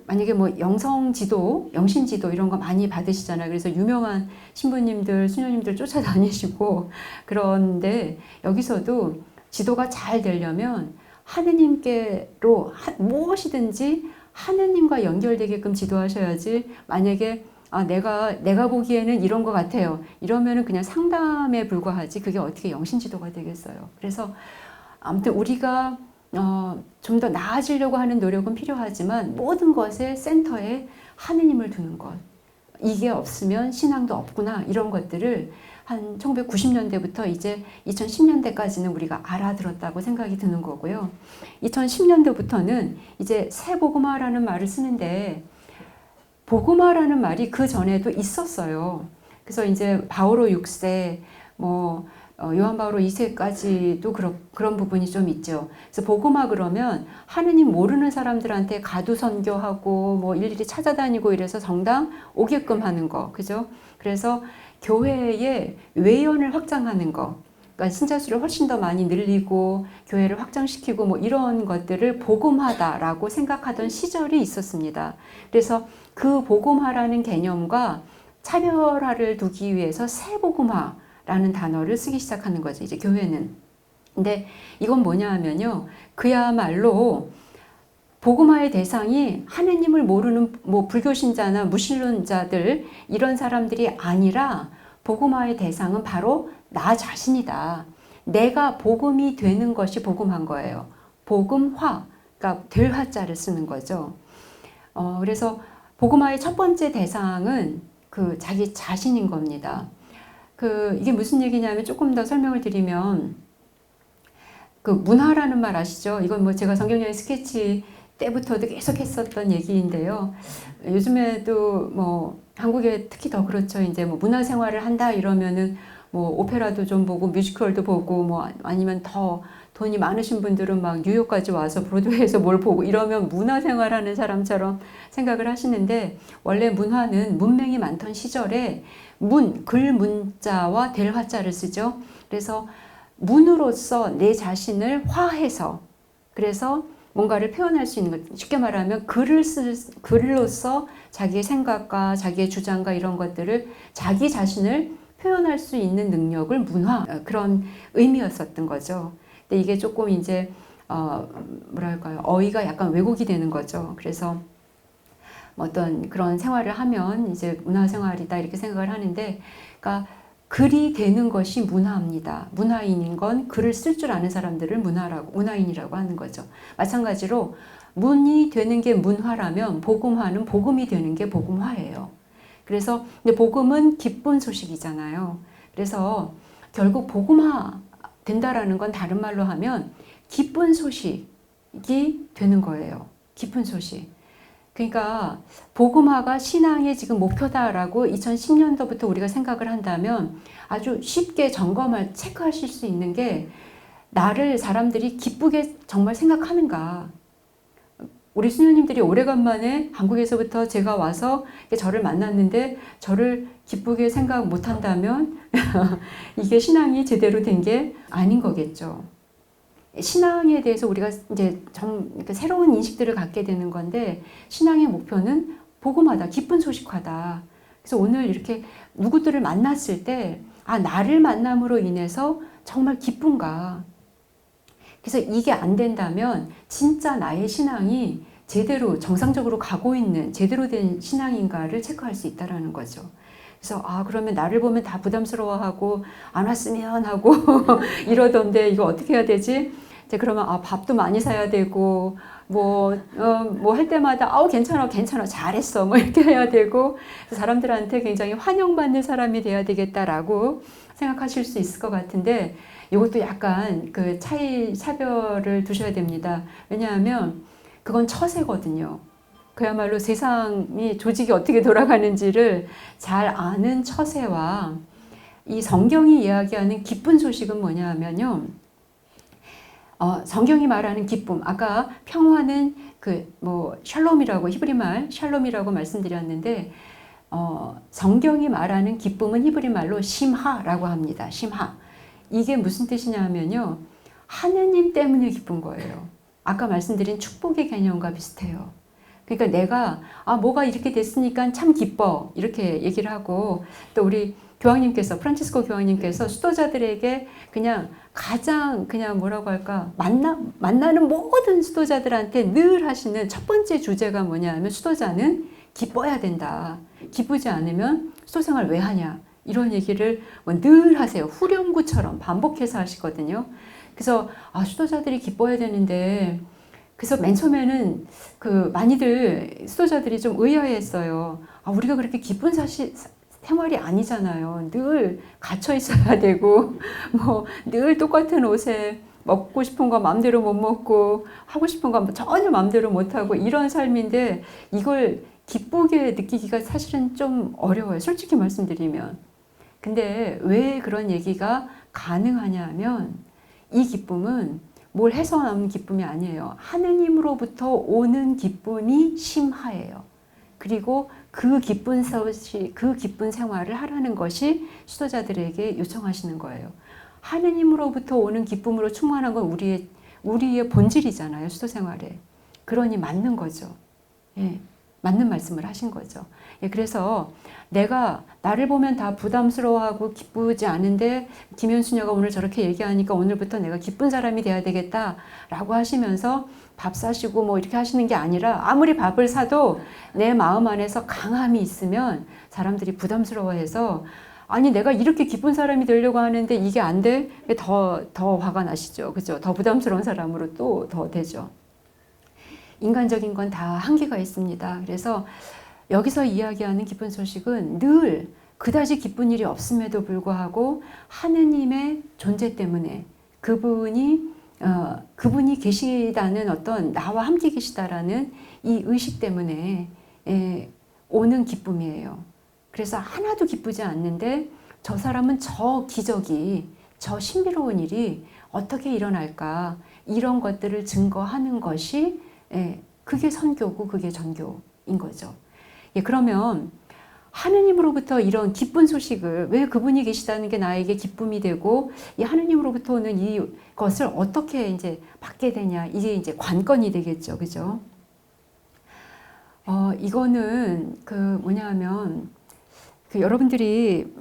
만약에 뭐 영성지도, 영신지도 이런 거 많이 받으시잖아요. 그래서 유명한 신부님들, 수녀님들 쫓아다니시고, 그런데 여기서도 지도가 잘 되려면 하느님께로 무엇이든지 하느님과 연결되게끔 지도하셔야지, 만약에 내가 보기에는 이런 것 같아요, 이러면은 그냥 상담에 불과하지 그게 어떻게 영신지도가 되겠어요. 그래서 아무튼 우리가 좀 더 나아지려고 하는 노력은 필요하지만 모든 것의 센터에 하느님을 두는 것, 이게 없으면 신앙도 없구나, 이런 것들을 한 1990년대부터 이제 2010년대까지는 우리가 알아들었다고 생각이 드는 거고요. 2010년대부터는 이제 새 복음화라는 말을 쓰는데, 복음화라는 말이 그 전에도 있었어요. 그래서 이제 바오로 6세, 요한 바오로 2세까지도 그런 부분이 좀 있죠. 그래서 복음화 그러면 하느님 모르는 사람들한테 가두 선교하고 일일이 찾아다니고 이래서 정당 오게끔 하는 거, 그죠? 그래서 교회의 외연을 확장하는 거, 그러니까 신자 수를 훨씬 더 많이 늘리고 교회를 확장시키고 이런 것들을 복음화다라고 생각하던 시절이 있었습니다. 그래서 그 복음화라는 개념과 차별화를 두기 위해서 새 복음화라는 단어를 쓰기 시작하는 거죠. 이제 교회는. 근데 이건 뭐냐 하면요. 그야말로 복음화의 대상이 하느님을 모르는 뭐 불교신자나 무신론자들 이런 사람들이 아니라 복음화의 대상은 바로 나 자신이다. 내가 복음이 되는 것이 복음한 거예요. 복음화, 그러니까 될 화자를 쓰는 거죠. 그래서 복음화의 첫 번째 대상은 그 자기 자신인 겁니다. 이게 무슨 얘기냐면 조금 더 설명을 드리면 그 문화라는 말 아시죠? 이건 뭐 제가 성경여행 스케치 때부터도 계속 했었던 얘기인데요. 요즘에도 뭐 한국에 특히 더 그렇죠. 이제 뭐 문화 생활을 한다 이러면은 뭐 오페라도 좀 보고 뮤지컬도 보고 뭐 아니면 더 돈이 많으신 분들은 막 뉴욕까지 와서 브로드웨이에서 뭘 보고 이러면 문화 생활하는 사람처럼 생각을 하시는데 원래 문화는 문맹이 많던 시절에 글 문자와 될 화자를 쓰죠. 그래서 문으로서 내 자신을 화해서 그래서 뭔가를 표현할 수 있는 것, 쉽게 말하면 글로써 자기의 생각과 자기의 주장과 이런 것들을 자기 자신을 표현할 수 있는 능력을 문화, 그런 의미였었던 거죠. 근데 이게 조금 이제 뭐랄까요, 어휘가 약간 왜곡이 되는 거죠. 그래서 어떤 그런 생활을 하면 이제 문화생활이다 이렇게 생각을 하는데, 그러니까 글이 되는 것이 문화입니다. 문화인인 건 글을 쓸 줄 아는 사람들을 문화인이라고 하는 거죠. 마찬가지로 문이 되는 게 문화라면 복음화는 복음이 되는 게 복음화예요. 그래서 근데 복음은 기쁜 소식이잖아요. 그래서 결국 복음화 된다라는 건 다른 말로 하면 기쁜 소식이 되는 거예요. 기쁜 소식. 그러니까 복음화가 신앙의 지금 목표다라고 2010년도부터 우리가 생각을 한다면 아주 쉽게 체크하실 수 있는 게 나를 사람들이 기쁘게 정말 생각하는가. 우리 수녀님들이 오래간만에 한국에서부터 제가 와서 저를 만났는데 저를 기쁘게 생각 못한다면 이게 신앙이 제대로 된 게 아닌 거겠죠. 신앙에 대해서 우리가 이제 새로운 인식들을 갖게 되는 건데 신앙의 목표는 복음화다, 기쁜 소식화다. 그래서 오늘 이렇게 누구들을 만났을 때 나를 만남으로 인해서 정말 기쁜가. 그래서 이게 안 된다면 진짜 나의 신앙이 제대로 정상적으로 가고 있는 제대로 된 신앙인가를 체크할 수 있다는 거죠. 그래서 그러면 나를 보면 다 부담스러워하고 안 왔으면 하고 이러던데 이거 어떻게 해야 되지? 이제 그러면 밥도 많이 사야 되고 뭐 할 때마다 괜찮아 잘했어 뭐 이렇게 해야 되고 사람들한테 굉장히 환영받는 사람이 돼야 되겠다라고 생각하실 수 있을 것 같은데 이것도 약간 그 차별을 두셔야 됩니다. 왜냐하면 그건 처세거든요. 그야말로 세상이 조직이 어떻게 돌아가는지를 잘 아는 처세와 이 성경이 이야기하는 기쁜 소식은 뭐냐 하면요. 성경이 말하는 기쁨, 아까 평화는 샬롬이라고 히브리말 샬롬이라고 말씀드렸는데 성경이 말하는 기쁨은 히브리말로 심하라고 합니다. 심하. 이게 무슨 뜻이냐 하면요. 하느님 때문에 기쁜 거예요. 아까 말씀드린 축복의 개념과 비슷해요. 그러니까 내가 뭐가 이렇게 됐으니까 참 기뻐 이렇게 얘기를 하고 또 우리 교황님께서 프란치스코 교황님께서 수도자들에게 그냥 가장 뭐라고 할까 만나는 모든 수도자들한테 늘 하시는 첫 번째 주제가 뭐냐 하면 수도자는 기뻐야 된다. 기쁘지 않으면 수도생활 왜 하냐 이런 얘기를 늘 하세요. 후렴구처럼 반복해서 하시거든요. 그래서 수도자들이 기뻐야 되는데 그래서 맨 처음에는 많이들 수도자들이 좀 의아해했어요. 우리가 그렇게 기쁜 생활이 아니잖아요. 늘 갇혀 있어야 되고 늘 똑같은 옷에 먹고 싶은 거 마음대로 못 먹고 하고 싶은 거 전혀 마음대로 못 하고 이런 삶인데 이걸 기쁘게 느끼기가 사실은 좀 어려워요. 솔직히 말씀드리면. 근데 왜 그런 얘기가 가능하냐 하면 이 기쁨은 뭘 해서 나오는 기쁨이 아니에요. 하느님으로부터 오는 기쁨이 심하예요. 그리고 그 기쁜 생활을 하라는 것이 수도자들에게 요청하시는 거예요. 하느님으로부터 오는 기쁨으로 충만한 건 우리의 본질이잖아요. 수도 생활에. 그러니 맞는 거죠. 예. 맞는 말씀을 하신 거죠. 예, 그래서 내가 나를 보면 다 부담스러워하고 기쁘지 않은데 김현수녀가 오늘 저렇게 얘기하니까 오늘부터 내가 기쁜 사람이 돼야 되겠다라고 하시면서 밥 사시고 뭐 이렇게 하시는 게 아니라 아무리 밥을 사도 내 마음 안에서 강함이 있으면 사람들이 부담스러워해서 아니 내가 이렇게 기쁜 사람이 되려고 하는데 이게 안 돼? 더 화가 나시죠. 그죠? 더 부담스러운 사람으로 또 더 되죠. 인간적인 건 다 한계가 있습니다. 그래서 여기서 이야기하는 기쁜 소식은 늘 그다지 기쁜 일이 없음에도 불구하고 하느님의 존재 때문에 그분이 계시다는 어떤 나와 함께 계시다라는 이 의식 때문에 오는 기쁨이에요. 그래서 하나도 기쁘지 않는데 저 사람은 저 기적이, 저 신비로운 일이 어떻게 일어날까 이런 것들을 증거하는 것이 그게 선교고 그게 전교인 거죠. 그러면 하느님으로부터 이런 기쁜 소식을 왜 그분이 계시다는 게 나에게 기쁨이 되고 이 하느님으로부터 오는 이것을 어떻게 이제 받게 되냐 이게 이제 관건이 되겠죠, 그죠? 이거는 뭐냐면 여러분들이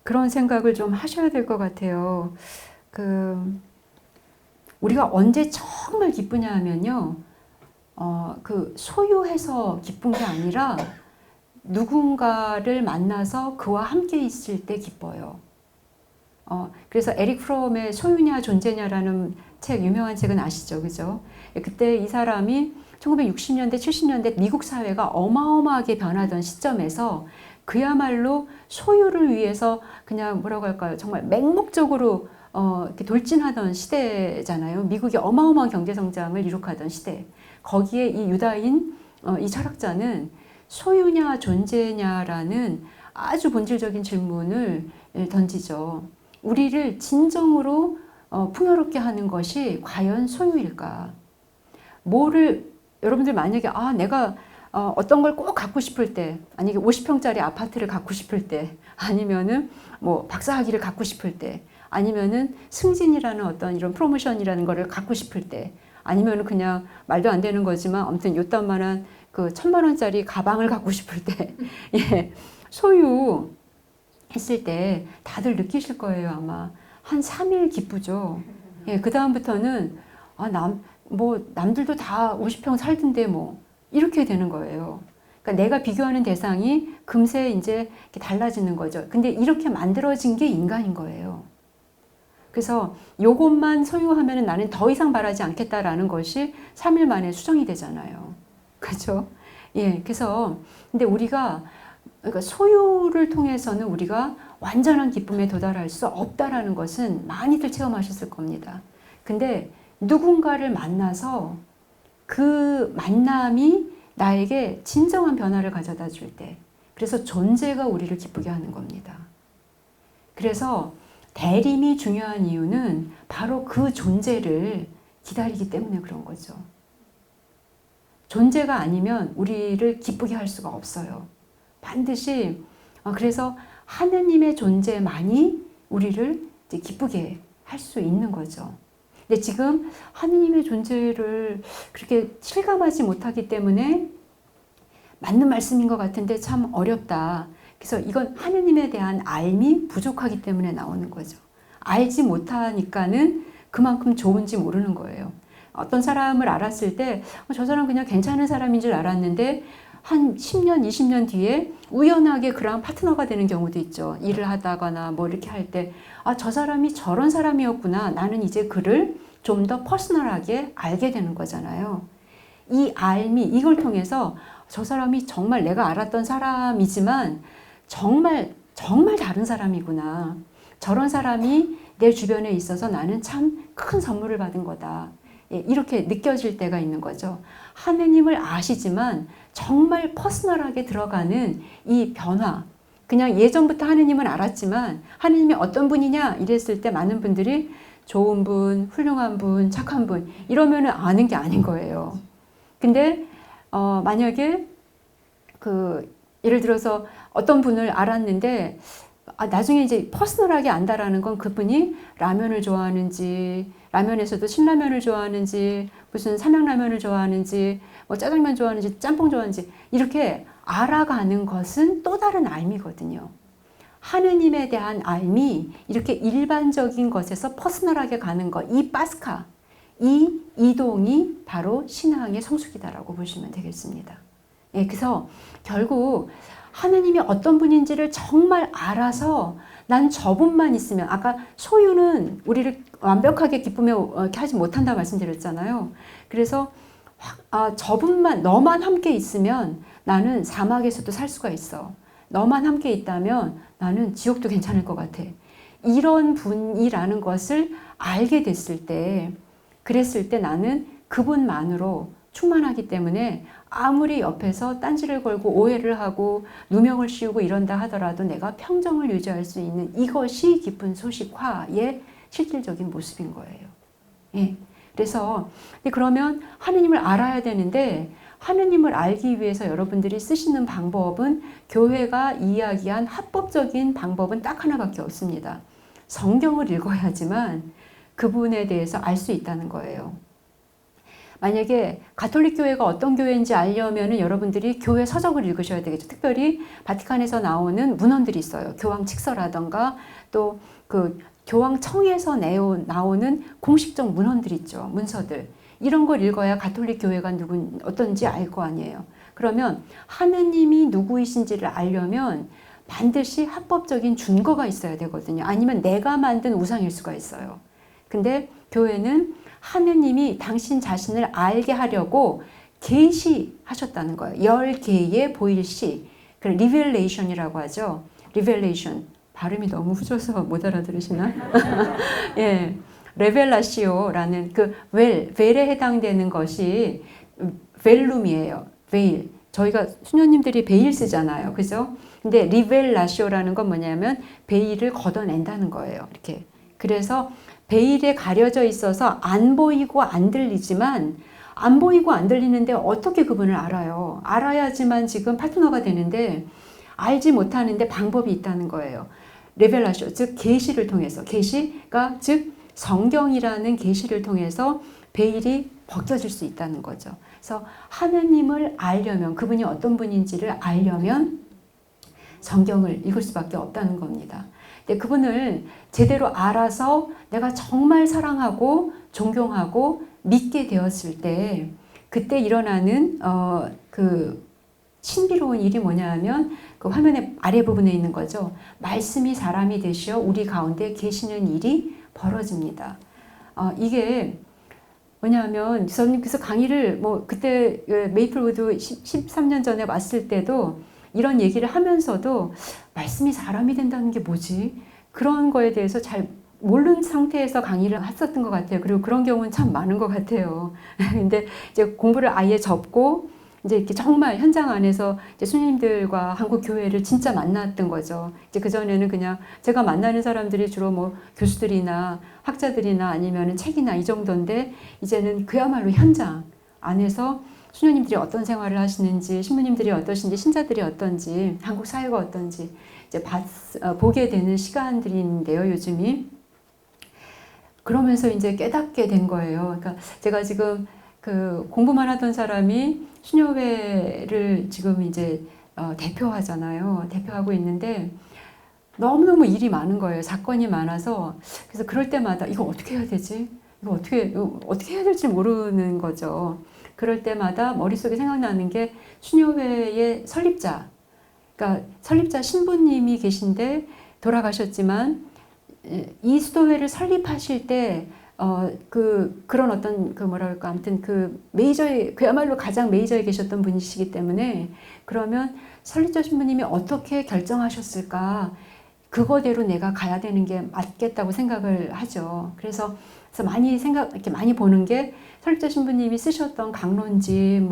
그런 생각을 좀 하셔야 될 것 같아요. 우리가 언제 정말 기쁘냐 하면요, 소유해서 기쁜 게 아니라 누군가를 만나서 그와 함께 있을 때 기뻐요. 그래서 에릭 프롬의 소유냐 존재냐라는 책, 유명한 책은 아시죠? 그죠? 그때 이 사람이 1960년대, 70년대 미국 사회가 어마어마하게 변하던 시점에서 그야말로 소유를 위해서 그냥 뭐라고 할까요? 정말 맹목적으로 이렇게 돌진하던 시대잖아요. 미국이 어마어마한 경제 성장을 이룩하던 시대. 거기에 이 유다인 이 철학자는 소유냐 존재냐라는 아주 본질적인 질문을 던지죠. 우리를 진정으로 풍요롭게 하는 것이 과연 소유일까? 여러분들 만약에 내가 어떤 걸 꼭 갖고 싶을 때, 아니 50평짜리 아파트를 갖고 싶을 때, 아니면은 뭐 박사학위를 갖고 싶을 때, 아니면은 승진이라는 어떤 이런 프로모션이라는 거를 갖고 싶을 때, 아니면은 그냥 말도 안 되는 거지만 아무튼 요딴만한 그 1,000만 원짜리 가방을 갖고 싶을 때, 소유 했을 때 다들 느끼실 거예요, 아마. 한 3일 기쁘죠. 그 다음부터는 남들도 다 50평 살던데 뭐 이렇게 되는 거예요. 그러니까 내가 비교하는 대상이 금세 이제 달라지는 거죠. 근데 이렇게 만들어진 게 인간인 거예요. 그래서 요것만 소유하면 나는 더 이상 바라지 않겠다라는 것이 3일 만에 수정이 되잖아요. 그렇죠? 그래서 근데 그러니까 소유를 통해서는 우리가 완전한 기쁨에 도달할 수 없다라는 것은 많이들 체험하셨을 겁니다. 근데 누군가를 만나서 그 만남이 나에게 진정한 변화를 가져다 줄 때, 그래서 존재가 우리를 기쁘게 하는 겁니다. 그래서 대림이 중요한 이유는 바로 그 존재를 기다리기 때문에 그런 거죠. 존재가 아니면 우리를 기쁘게 할 수가 없어요. 반드시 그래서 하느님의 존재만이 우리를 이제 기쁘게 할 수 있는 거죠. 근데 지금 하느님의 존재를 그렇게 실감하지 못하기 때문에 맞는 말씀인 것 같은데 참 어렵다. 그래서 이건 하느님에 대한 알미 부족하기 때문에 나오는 거죠. 알지 못하니까는 그만큼 좋은지 모르는 거예요. 어떤 사람을 알았을 때 저 사람 그냥 괜찮은 사람인 줄 알았는데 한 10년, 20년 뒤에 우연하게 그랑 파트너가 되는 경우도 있죠. 일을 하다거나 뭐 이렇게 할 때 저 사람이 저런 사람이었구나. 나는 이제 그를 좀 더 퍼스널하게 알게 되는 거잖아요. 이 알미, 이걸 통해서 저 사람이 정말 내가 알았던 사람이지만 정말 다른 사람이구나. 저런 사람이 내 주변에 있어서 나는 참 큰 선물을 받은 거다. 이렇게 느껴질 때가 있는 거죠. 하느님을 아시지만 정말 퍼스널하게 들어가는 이 변화. 그냥 예전부터 하느님은 알았지만 하느님이 어떤 분이냐 이랬을 때 많은 분들이 좋은 분, 훌륭한 분, 착한 분 이러면은 아는 게 아닌 거예요. 근데 만약에 예를 들어서 어떤 분을 알았는데 나중에 이제 퍼스널하게 안다라는 건 그분이 라면을 좋아하는지 라면에서도 신라면을 좋아하는지, 무슨 삼양라면을 좋아하는지, 뭐 짜장면 좋아하는지, 짬뽕 좋아하는지, 이렇게 알아가는 것은 또 다른 알미거든요. 하느님에 대한 알미, 이렇게 일반적인 것에서 퍼스널하게 가는 것, 이 파스카, 이 이동이 바로 신앙의 성숙이다라고 보시면 되겠습니다. 예, 그래서 결국 하느님이 어떤 분인지를 정말 알아서 난 저분만 있으면, 아까 소유는 우리를 완벽하게 기쁨에 하지 못한다 말씀드렸잖아요. 그래서 저분만, 너만 함께 있으면 나는 사막에서도 살 수가 있어. 너만 함께 있다면 나는 지옥도 괜찮을 것 같아. 이런 분이라는 것을 알게 됐을 때, 그랬을 때 나는 그분만으로 충만하기 때문에 아무리 옆에서 딴지를 걸고 오해를 하고 누명을 씌우고 이런다 하더라도 내가 평정을 유지할 수 있는, 이것이 기쁜 소식화의 실질적인 모습인 거예요. 예. 그래서 그러면 하느님을 알아야 되는데, 하느님을 알기 위해서 여러분들이 쓰시는 방법은, 교회가 이야기한 합법적인 방법은 딱 하나밖에 없습니다. 성경을 읽어야지만 그분에 대해서 알 수 있다는 거예요. 만약에 가톨릭 교회가 어떤 교회인지 알려면 여러분들이 교회 서적을 읽으셔야 되겠죠. 특별히 바티칸에서 나오는 문헌들이 있어요. 교황 칙서라던가 또 그 교황청에서 나오는 공식적 문헌들 있죠. 문서들. 이런 걸 읽어야 가톨릭 교회가 어떤지 알 거 아니에요. 그러면 하느님이 누구이신지를 알려면 반드시 합법적인 준거가 있어야 되거든요. 아니면 내가 만든 우상일 수가 있어요. 근데 교회는 하느님이 당신 자신을 알게 하려고 계시하셨다는 거예요. 10개의 보일시, 그 리벨레이션이라고 하죠. 리벨레이션. 발음이 너무 후져서 못 알아들으시나? 예. 레벨라시오라는 그 벨에 해당되는 것이 벨룸이에요. 베일. 저희가 수녀님들이 베일 쓰잖아요. 그죠? 근데 리벨라시오라는 건 뭐냐면 베일을 걷어낸다는 거예요. 이렇게. 그래서 베일에 가려져 있어서 안 보이고 안 들리지만, 안 보이고 안 들리는데 어떻게 그분을 알아요? 알아야지만 지금 파트너가 되는데 알지 못하는데 방법이 있다는 거예요. 레벨라시오, 즉 계시를 통해서, 계시가 즉 성경이라는 계시를 통해서 베일이 벗겨질 수 있다는 거죠. 그래서 하느님을 알려면, 그분이 어떤 분인지를 알려면 성경을 읽을 수밖에 없다는 겁니다. 근데 그분을 제대로 알아서 내가 정말 사랑하고 존경하고 믿게 되었을 때, 그때 일어나는 그 신비로운 일이 뭐냐 하면 그 화면의 아래 부분에 있는 거죠. 말씀이 사람이 되시어 우리 가운데 계시는 일이 벌어집니다. 이게 뭐냐면 저는 그래서 강의를 그때 메이플우드 13년 전에 왔을 때도 이런 얘기를 하면서도 말씀이 사람이 된다는 게 뭐지? 그런 거에 대해서 잘 모르는 상태에서 강의를 했었던 것 같아요. 그리고 그런 경우는 참 많은 것 같아요. 근데 이제 공부를 아예 접고 이제 이렇게 정말 현장 안에서 이제 수녀님들과 한국 교회를 진짜 만났던 거죠. 이제 그전에는 그냥 제가 만나는 사람들이 주로 뭐 교수들이나 학자들이나 아니면 책이나 이 정도인데, 이제는 그야말로 현장 안에서 수녀님들이 어떤 생활을 하시는지, 신부님들이 어떠신지, 신자들이 어떤지, 한국 사회가 어떤지 이제 보게 되는 시간들인데요, 요즘이. 그러면서 이제 깨닫게 된 거예요. 그러니까 제가 지금 그 공부만 하던 사람이 수녀회를 지금 이제 대표하잖아요. 대표하고 있는데 너무너무 일이 많은 거예요. 사건이 많아서. 그래서 그럴 때마다 이거 어떻게 해야 되지? 이거 어떻게 해야 될지 모르는 거죠. 그럴 때마다 머릿속에 생각나는 게 수녀회의 설립자, 그러니까 설립자 신부님이 계신데 돌아가셨지만 이 수도회를 설립하실 때 그런 어떤 뭐랄까 아무튼 메이저에, 그야말로 가장 메이저에 계셨던 분이시기 때문에, 그러면 설립자 신부님이 어떻게 결정하셨을까, 그거대로 내가 가야 되는 게 맞겠다고 생각을 하죠. 그래서 이렇게 많이 보는 게 설립자 신부님이 쓰셨던 강론지,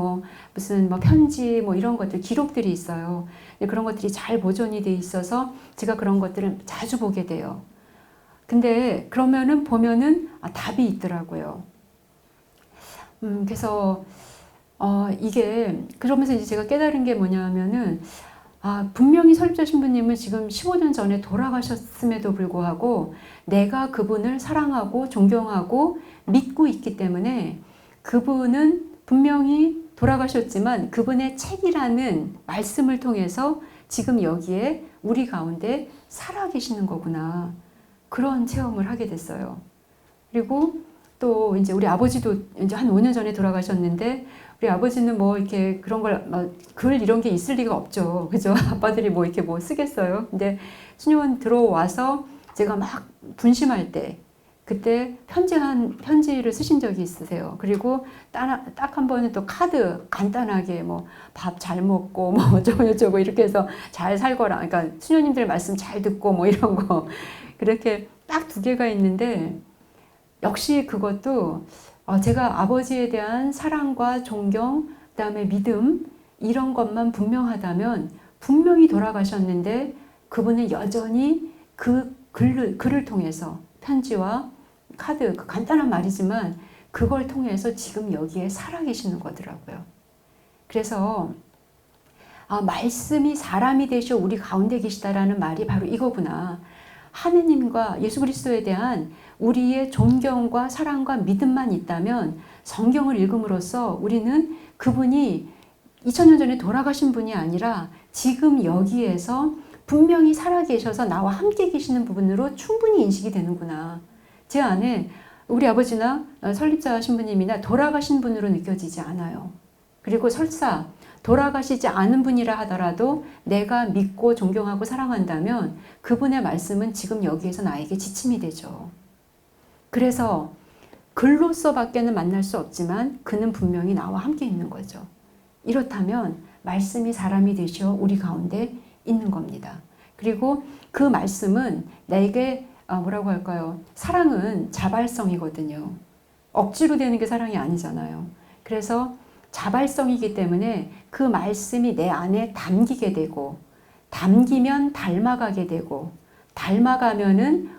무슨 편지, 이런 것들, 기록들이 있어요. 그런 것들이 잘 보존이 돼 있어서 제가 그런 것들을 자주 보게 돼요. 근데 그러면은 보면은 답이 있더라고요. 그래서 이게 그러면서 이제 제가 깨달은 게 뭐냐면은 분명히 설립자 신부님은 지금 15년 전에 돌아가셨음에도 불구하고 내가 그분을 사랑하고 존경하고 믿고 있기 때문에 그분은 분명히 돌아가셨지만 그분의 책이라는 말씀을 통해서 지금 여기에 우리 가운데 살아계시는 거구나. 그런 체험을 하게 됐어요. 그리고 또 이제 우리 아버지도 이제 한 5년 전에 돌아가셨는데 우리 아버지는 뭐 이렇게 그런 글 이런 게 있을 리가 없죠. 그죠? 아빠들이 뭐 이렇게 뭐 쓰겠어요. 근데 수녀원 들어와서 제가 막 분심할 때 그때 편지를 쓰신 적이 있으세요. 그리고 딱 한 번은 또 카드 간단하게 뭐 밥 잘 먹고 뭐 어쩌고 이렇게 해서 잘 살거라. 그러니까 수녀님들 말씀 잘 듣고 뭐 이런 거 그렇게 딱 2개가 있는데 역시 그것도 제가 아버지에 대한 사랑과 존경, 그다음에 믿음 이런 것만 분명하다면 분명히 돌아가셨는데 그분은 여전히 그 글을 통해서 편지와 카드, 간단한 말이지만 그걸 통해서 지금 여기에 살아계시는 거더라고요. 그래서 말씀이 사람이 되셔 우리 가운데 계시다라는 말이 바로 이거구나. 하느님과 예수 그리스도에 대한 우리의 존경과 사랑과 믿음만 있다면 성경을 읽음으로써 우리는 그분이 2000년 전에 돌아가신 분이 아니라 지금 여기에서 분명히 살아계셔서 나와 함께 계시는 부분으로 충분히 인식이 되는구나. 제 안에 우리 아버지나 설립자 신부님이나 돌아가신 분으로 느껴지지 않아요. 그리고 설사 돌아가시지 않은 분이라 하더라도 내가 믿고 존경하고 사랑한다면 그분의 말씀은 지금 여기에서 나에게 지침이 되죠. 그래서 글로서밖에는 만날 수 없지만 그는 분명히 나와 함께 있는 거죠. 이렇다면 말씀이 사람이 되셔 우리 가운데 있는 겁니다. 그리고 그 말씀은 내게 뭐라고 할까요? 사랑은 자발성이거든요. 억지로 되는 게 사랑이 아니잖아요. 그래서 자발성이기 때문에 그 말씀이 내 안에 담기게 되고 담기면 닮아가게 되고 닮아가면은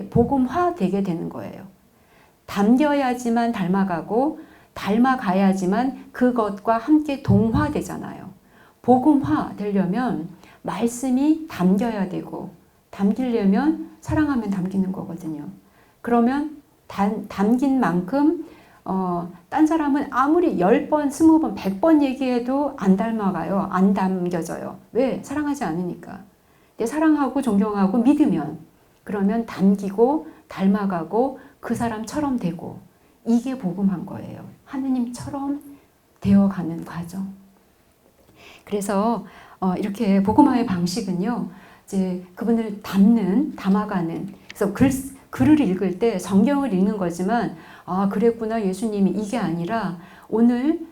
복음화 되게 되는 거예요. 담겨야지만 닮아가고 닮아가야지만 그것과 함께 동화되잖아요. 복음화 되려면 말씀이 담겨야 되고 담기려면 사랑하면 담기는 거거든요. 그러면 담긴 만큼 딴 사람은 아무리 10번, 20번, 100번 얘기해도 안 닮아가요. 안 담겨져요. 왜? 사랑하지 않으니까. 근데 사랑하고 존경하고 믿으면 그러면 담기고 닮아가고 그 사람처럼 되고 이게 복음한 거예요. 하느님처럼 되어가는 과정. 그래서 이렇게 복음화의 방식은요. 이제 그분을 담아가는 그래서 글을 읽을 때 성경을 읽는 거지만 그랬구나 예수님이 이게 아니라 오늘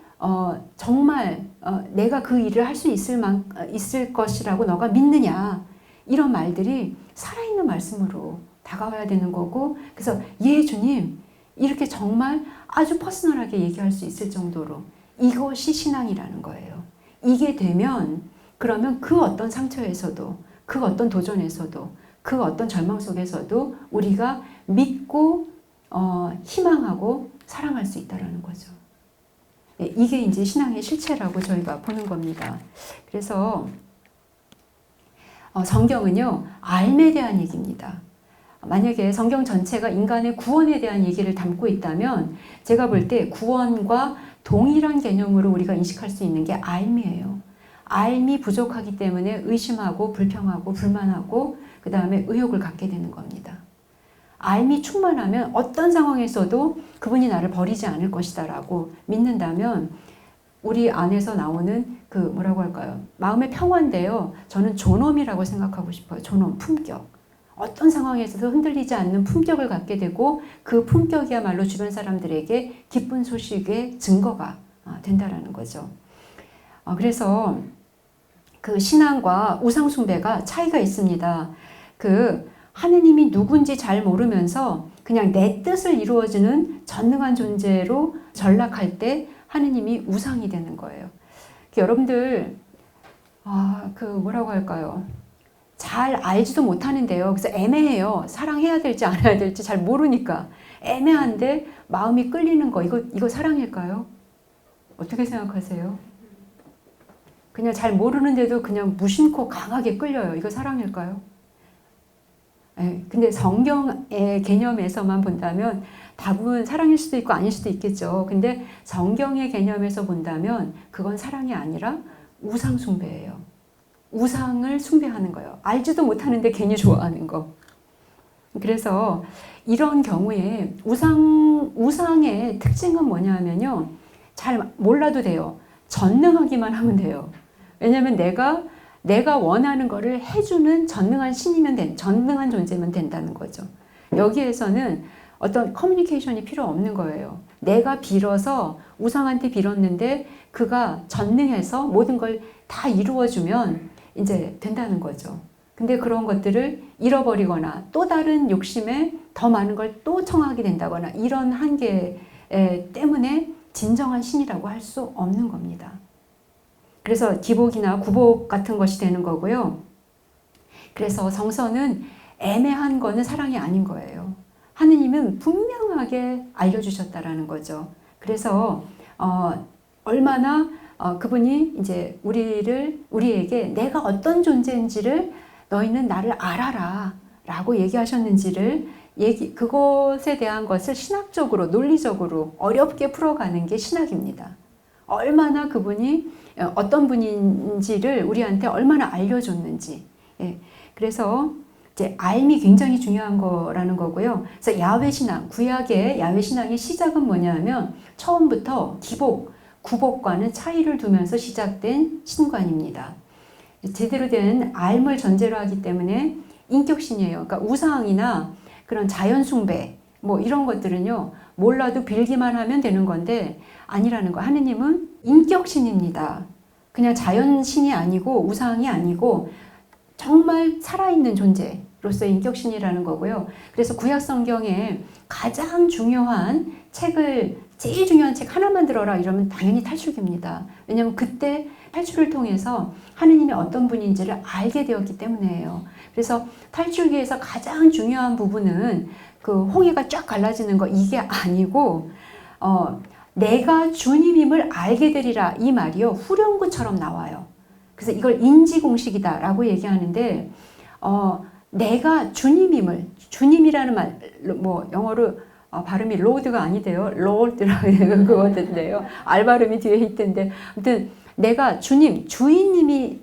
정말 내가 그 일을 할 수 있을 것이라고 너가 믿느냐 이런 말들이 살아있는 말씀으로 다가와야 되는 거고 그래서 예 주님 이렇게 정말 아주 퍼스널하게 얘기할 수 있을 정도로 이것이 신앙이라는 거예요. 이게 되면 그러면 그 어떤 상처에서도 그 어떤 도전에서도 그 어떤 절망 속에서도 우리가 믿고 희망하고 사랑할 수 있다는 거죠. 이게 이제 신앙의 실체라고 저희가 보는 겁니다. 그래서 성경은요, 삶에 대한 얘기입니다. 만약에 성경 전체가 인간의 구원에 대한 얘기를 담고 있다면 제가 볼 때 구원과 동일한 개념으로 우리가 인식할 수 있는 게 삶이에요. 삶이 부족하기 때문에 의심하고 불평하고 불만하고 그 다음에 의욕을 갖게 되는 겁니다. 삶이 충만하면 어떤 상황에서도 그분이 나를 버리지 않을 것이다 라고 믿는다면 우리 안에서 나오는 그 뭐라고 할까요? 마음의 평화인데요. 저는 존엄이라고 생각하고 싶어요. 존엄, 품격. 어떤 상황에서도 흔들리지 않는 품격을 갖게 되고 그 품격이야말로 주변 사람들에게 기쁜 소식의 증거가 된다라는 거죠. 그래서 그 신앙과 우상숭배가 차이가 있습니다. 그 하느님이 누군지 잘 모르면서 그냥 내 뜻을 이루어주는 전능한 존재로 전락할 때 하느님이 우상이 되는 거예요. 여러분들 그 뭐라고 할까요? 잘 알지도 못하는데요. 그래서 애매해요. 사랑해야 될지 안 해야 될지 잘 모르니까 애매한데 마음이 끌리는 거 이거 사랑일까요? 어떻게 생각하세요? 그냥 잘 모르는데도 그냥 무심코 강하게 끌려요. 이거 사랑일까요? 예, 근데 성경의 개념에서만 본다면 다분 사랑일 수도 있고 아닐 수도 있겠죠. 근데 성경의 개념에서 본다면 그건 사랑이 아니라 우상 숭배예요. 우상을 숭배하는 거예요. 알지도 못하는데 괜히 좋아하는 거. 그래서 이런 경우에 우상의 특징은 뭐냐면요. 잘 몰라도 돼요. 전능하기만 하면 돼요. 왜냐하면 내가 원하는 거를 해주는 전능한 신이면 전능한 존재면 된다는 거죠. 여기에서는 어떤 커뮤니케이션이 필요 없는 거예요. 내가 빌어서 우상한테 빌었는데 그가 전능해서 모든 걸 다 이루어주면 이제 된다는 거죠. 근데 그런 것들을 잃어버리거나 또 다른 욕심에 더 많은 걸 또 청하게 된다거나 이런 한계 때문에 진정한 신이라고 할 수 없는 겁니다. 그래서 기복이나 구복 같은 것이 되는 거고요. 그래서 성서는 애매한 거는 사랑이 아닌 거예요. 하느님은 분명하게 알려주셨다라는 거죠. 그래서 얼마나 그분이 이제 우리에게 내가 어떤 존재인지를 너희는 나를 알아라 라고 얘기하셨는지를 그것에 대한 것을 신학적으로 논리적으로 어렵게 풀어가는 게 신학입니다. 얼마나 그분이 어떤 분인지를 우리한테 얼마나 알려줬는지. 예. 그래서 이제 알미 굉장히 중요한 거라는 거고요. 그래서 야훼신앙, 구약의 야훼신앙의 시작은 뭐냐면 처음부터 기복, 구복과는 차이를 두면서 시작된 신관입니다. 제대로 된 알을 전제로 하기 때문에 인격신이에요. 그러니까 우상이나 그런 자연숭배 뭐 이런 것들은요. 몰라도 빌기만 하면 되는 건데 아니라는 거. 하느님은 인격신입니다. 그냥 자연신이 아니고 우상이 아니고 정말 살아있는 존재로서의 인격신이라는 거고요. 그래서 구약 성경에 가장 중요한 책을 제일 중요한 책 하나만 들어라 이러면 당연히 탈출기입니다. 왜냐하면 그때 탈출을 통해서 하느님이 어떤 분인지를 알게 되었기 때문이에요. 그래서 탈출기에서 가장 중요한 부분은 그 홍해가 쫙 갈라지는 거 이게 아니고 내가 주님임을 알게 되리라 이 말이요. 후렴구처럼 나와요. 그래서 이걸 인지공식이다 라고 얘기하는데 내가 주님이라는 말 뭐 영어로 발음이 로드가 아니대요. 로드라고 그거던데요. 알 발음이 뒤에 있던데 아무튼 내가 주인님이라는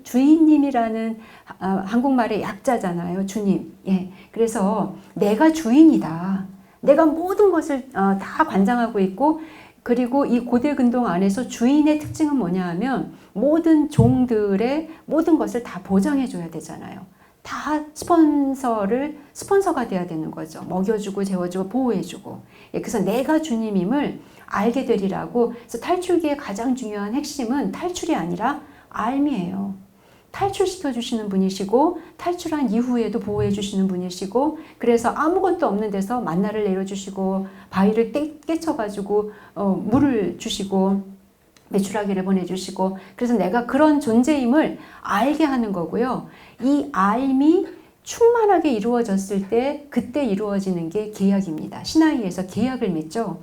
한국말의 약자잖아요. 주님. 예. 그래서 내가 주인이다. 내가 모든 것을 다 관장하고 있고 그리고 이 고대 근동 안에서 주인의 특징은 뭐냐 하면 모든 종들의 모든 것을 다 보장해 줘야 되잖아요. 다 스폰서가 돼야 되는 거죠. 먹여주고 재워주고 보호해주고. 예, 그래서 내가 주님임을 알게 되리라고. 그래서 탈출기의 가장 중요한 핵심은 탈출이 아니라 알미예요. 탈출시켜 주시는 분이시고 탈출한 이후에도 보호해 주시는 분이시고 그래서 아무것도 없는 데서 만나를 내려주시고 바위를 깨쳐가지고 물을 주시고 메추라기를 보내주시고 그래서 내가 그런 존재임을 알게 하는 거고요. 이 알미 충만하게 이루어졌을 때 그때 이루어지는 게 계약입니다. 신앙에서 계약을 맺죠.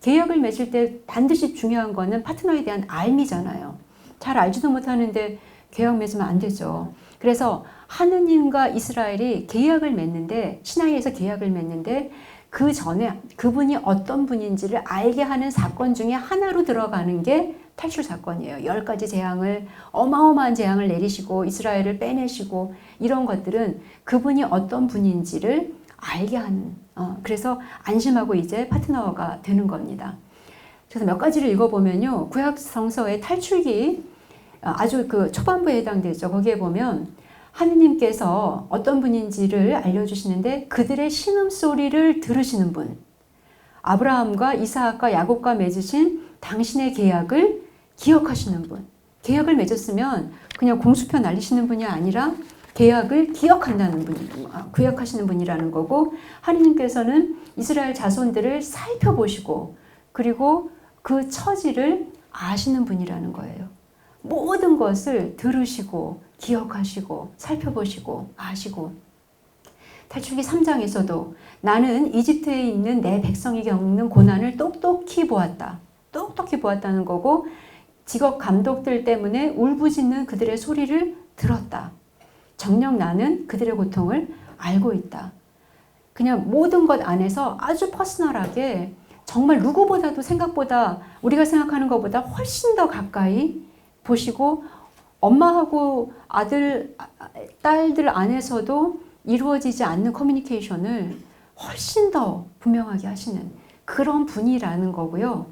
계약을 맺을 때 반드시 중요한 거는 파트너에 대한 알미잖아요. 잘 알지도 못하는데 계약 맺으면 안 되죠. 그래서 하느님과 이스라엘이 계약을 맺는데 신앙에서 계약을 맺는데 그 전에 그분이 어떤 분인지를 알게 하는 사건 중에 하나로 들어가는 게 탈출 사건이에요. 10가지 재앙을 어마어마한 재앙을 내리시고 이스라엘을 빼내시고 이런 것들은 그분이 어떤 분인지를 알게 하는 그래서 안심하고 이제 파트너가 되는 겁니다. 그래서 몇 가지를 읽어보면요. 구약 성서의 탈출기 아주 그 초반부에 해당되죠. 거기에 보면 하느님께서 어떤 분인지를 알려주시는데 그들의 신음소리를 들으시는 분, 아브라함과 이삭과 야곱과 맺으신 당신의 계약을 기억하시는 분. 계약을 맺었으면 그냥 공수표 날리시는 분이 아니라 계약을 기억한다는 분, 기억하시는 분이라는 거고 하느님께서는 이스라엘 자손들을 살펴보시고 그리고 그 처지를 아시는 분이라는 거예요. 모든 것을 들으시고 기억하시고 살펴보시고 아시고 탈출기 3장에서도 나는 이집트에 있는 내 백성이 겪는 고난을 똑똑히 보았다. 똑똑히 보았다는 거고 직업 감독들 때문에 울부짖는 그들의 소리를 들었다. 정녕 나는 그들의 고통을 알고 있다. 그냥 모든 것 안에서 아주 퍼스널하게 정말 누구보다도 생각보다 우리가 생각하는 것보다 훨씬 더 가까이 보시고 엄마하고 아들, 딸들 안에서도 이루어지지 않는 커뮤니케이션을 훨씬 더 분명하게 하시는 그런 분이라는 거고요.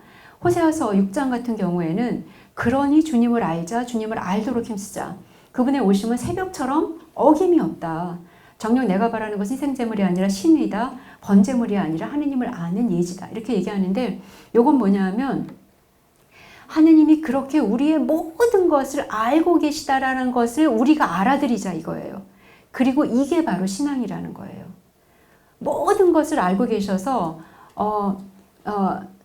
호세아서 6장 같은 경우에는 그러니 주님을 알자, 주님을 알도록 힘쓰자. 그분의 오심은 새벽처럼 어김이 없다. 정녕 내가 바라는 것은 희생제물이 아니라 신의다. 번제물이 아니라 하느님을 아는 예지다. 이렇게 얘기하는데 이건 뭐냐 하면 하느님이 그렇게 우리의 모든 것을 알고 계시다라는 것을 우리가 알아들이자 이거예요. 그리고 이게 바로 신앙이라는 거예요. 모든 것을 알고 계셔서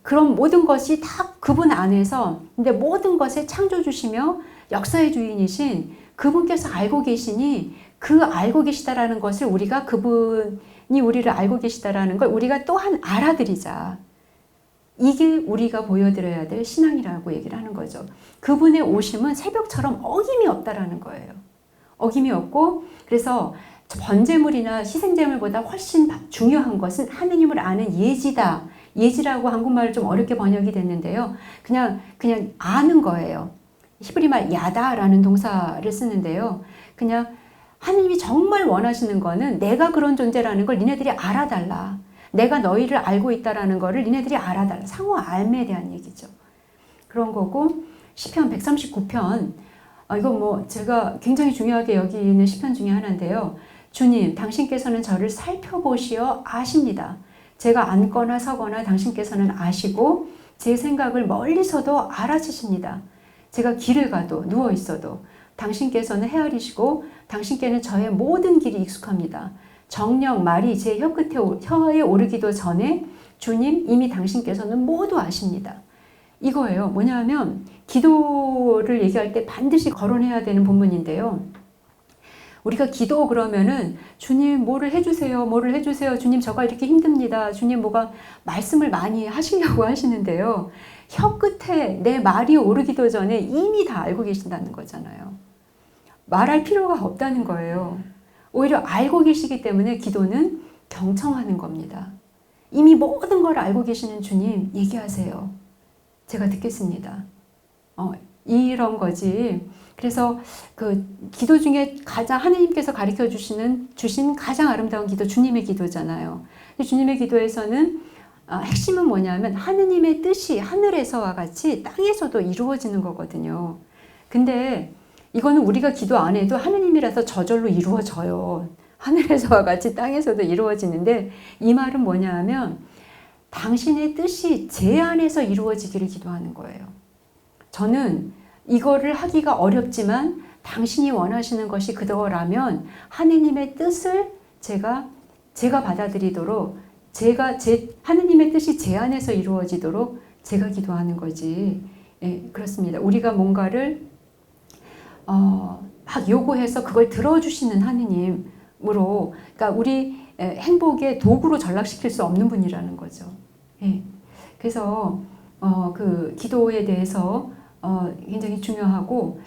그런 모든 것이 다 그분 안에서 근데 모든 것의 창조주시며 역사의 주인이신 그분께서 알고 계시니 그 알고 계시다라는 것을 우리가 그분이 우리를 알고 계시다라는 걸 우리가 또한 알아들이자. 이게 우리가 보여드려야 될 신앙이라고 얘기를 하는 거죠. 그분의 오심은 새벽처럼 어김이 없다라는 거예요. 어김이 없고 그래서 번제물이나 희생제물보다 훨씬 중요한 것은 하느님을 아는 예지다. 예지라고 한국말을 좀 어렵게 번역이 됐는데요. 그냥 아는 거예요. 히브리말 야다라는 동사를 쓰는데요. 그냥 하느님이 정말 원하시는 거는 내가 그런 존재라는 걸 니네들이 알아달라. 내가 너희를 알고 있다라는 거를 니네들이 알아달라. 상호 알매에 대한 얘기죠. 그런 거고 시편 139편 이거 뭐 제가 굉장히 중요하게 여기는 시편 중에 하나인데요. 주님, 당신께서는 저를 살펴보시어 아십니다. 제가 앉거나 서거나 당신께서는 아시고 제 생각을 멀리서도 알아채십니다. 제가 길을 가도 누워 있어도 당신께서는 헤아리시고 당신께는 저의 모든 길이 익숙합니다. 정녕 말이 제 혀에 오르기도 전에 주님 이미 당신께서는 모두 아십니다. 이거예요. 뭐냐 하면 기도를 얘기할 때 반드시 거론해야 되는 본문인데요. 우리가 기도 그러면은 주님 뭐를 해주세요. 뭐를 해주세요. 주님 저가 이렇게 힘듭니다. 주님 뭐가 말씀을 많이 하시려고 하시는데요. 혀 끝에 내 말이 오르기도 전에 이미 다 알고 계신다는 거잖아요. 말할 필요가 없다는 거예요. 오히려 알고 계시기 때문에 기도는 경청하는 겁니다. 이미 모든 걸 알고 계시는 주님 얘기하세요. 제가 듣겠습니다. 이런 거지. 그래서 그 기도 중에 가장 하느님께서 가르쳐 주신 가장 아름다운 기도 주님의 기도잖아요. 주님의 기도에서는 핵심은 뭐냐면 하느님의 뜻이 하늘에서와 같이 땅에서도 이루어지는 거거든요. 근데 이거는 우리가 기도 안 해도 하느님이라서 저절로 이루어져요. 하늘에서와 같이 땅에서도 이루어지는데 이 말은 뭐냐 하면 당신의 뜻이 제 안에서 이루어지기를 기도하는 거예요. 저는 이거를 하기가 어렵지만 당신이 원하시는 것이 그거라면 하느님의 뜻을 제가 받아들이도록 하느님의 뜻이 제 안에서 이루어지도록 제가 기도하는 거지. 예, 그렇습니다. 우리가 뭔가를 막 요구해서 그걸 들어주시는 하느님으로, 그러니까 우리 행복의 도구로 전락시킬 수 없는 분이라는 거죠. 예. 그래서 그 기도에 대해서 굉장히 중요하고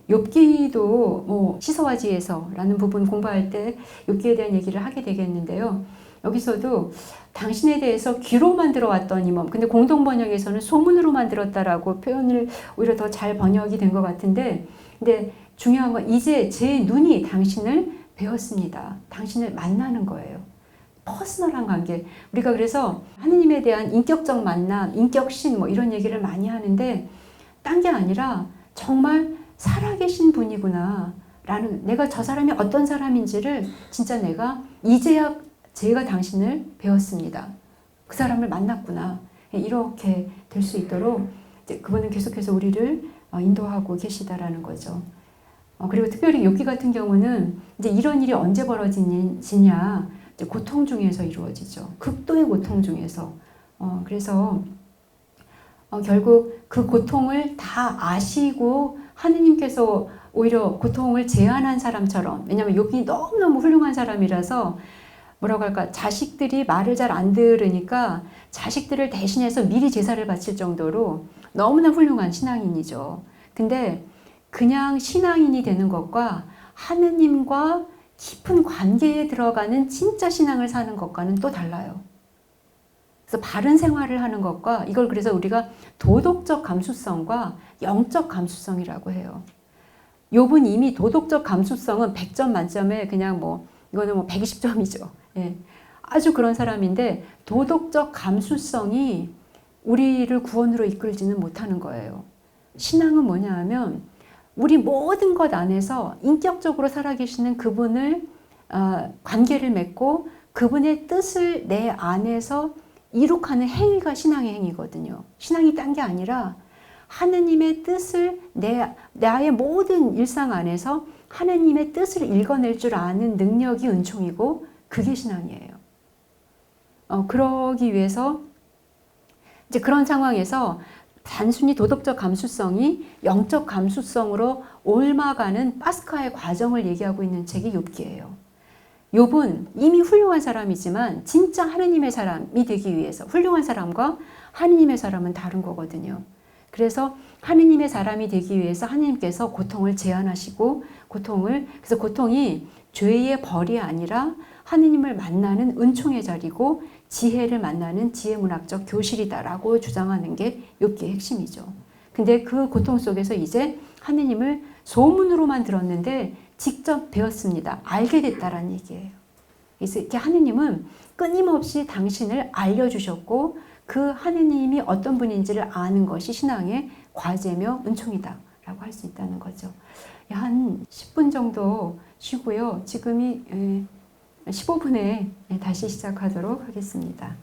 욥기도 뭐 시서와지에서라는 부분 공부할 때 욥기에 대한 얘기를 하게 되겠는데요. 여기서도 당신에 대해서 귀로만 들어왔더니 근데 공동 번역에서는 소문으로만 들었다라고 표현을 오히려 더 잘 번역이 된 것 같은데, 근데 중요한 건 이제 제 눈이 당신을 배웠습니다. 당신을 만나는 거예요. 퍼스널한 관계. 우리가 그래서 하느님에 대한 인격적 만남, 인격신 뭐 이런 얘기를 많이 하는데 딴 게 아니라 정말 살아계신 분이구나 라는, 내가 저 사람이 어떤 사람인지를 진짜 내가 이제야 제가 당신을 배웠습니다. 그 사람을 만났구나. 이렇게 될 수 있도록 이제 그분은 계속해서 우리를 인도하고 계시다라는 거죠. 그리고 특별히 욥기 같은 경우는 이제 이런 일이 언제 벌어지냐, 이제 고통 중에서 이루어지죠. 극도의 고통 중에서. 그래서 결국 그 고통을 다 아시고 하느님께서 오히려 고통을 제한한 사람처럼, 왜냐하면 욥이 너무너무 훌륭한 사람이라서 뭐라고 할까, 자식들이 말을 잘 안 들으니까 자식들을 대신해서 미리 제사를 바칠 정도로 너무나 훌륭한 신앙인이죠. 근데 그냥 신앙인이 되는 것과 하느님과 깊은 관계에 들어가는 진짜 신앙을 사는 것과는 또 달라요. 그래서 바른 생활을 하는 것과 이걸 그래서 우리가 도덕적 감수성과 영적 감수성이라고 해요. 욥은 이미 도덕적 감수성은 100점 만점에 그냥 뭐 이거는 뭐 120점이죠. 예. 아주 그런 사람인데 도덕적 감수성이 우리를 구원으로 이끌지는 못하는 거예요. 신앙은 뭐냐 하면 우리 모든 것 안에서 인격적으로 살아계시는 그분을 관계를 맺고 그분의 뜻을 내 안에서 이룩하는 행위가 신앙의 행위거든요. 신앙이 딴 게 아니라 하느님의 뜻을 나의 모든 일상 안에서 하느님의 뜻을 읽어낼 줄 아는 능력이 은총이고 그게 신앙이에요. 그러기 위해서 이제 그런 상황에서 단순히 도덕적 감수성이 영적 감수성으로 옮아가는 파스카의 과정을 얘기하고 있는 책이 욥기예요. 욥은 이미 훌륭한 사람이지만 진짜 하느님의 사람이 되기 위해서 훌륭한 사람과 하느님의 사람은 다른 거거든요. 그래서 하느님의 사람이 되기 위해서 하느님께서 고통을 제한하시고 그래서 고통이 죄의 벌이 아니라 하느님을 만나는 은총의 자리고 지혜를 만나는 지혜문학적 교실이다라고 주장하는 게 욥기의 핵심이죠. 근데 그 고통 속에서 이제 하느님을 소문으로만 들었는데 직접 배웠습니다. 알게 됐다라는 얘기예요. 그래서 이렇게 하느님은 끊임없이 당신을 알려주셨고 그 하느님이 어떤 분인지를 아는 것이 신앙의 과제며 은총이다라고 할 수 있다는 거죠. 한 10분 정도 쉬고요. 지금이 15분에 다시 시작하도록 하겠습니다.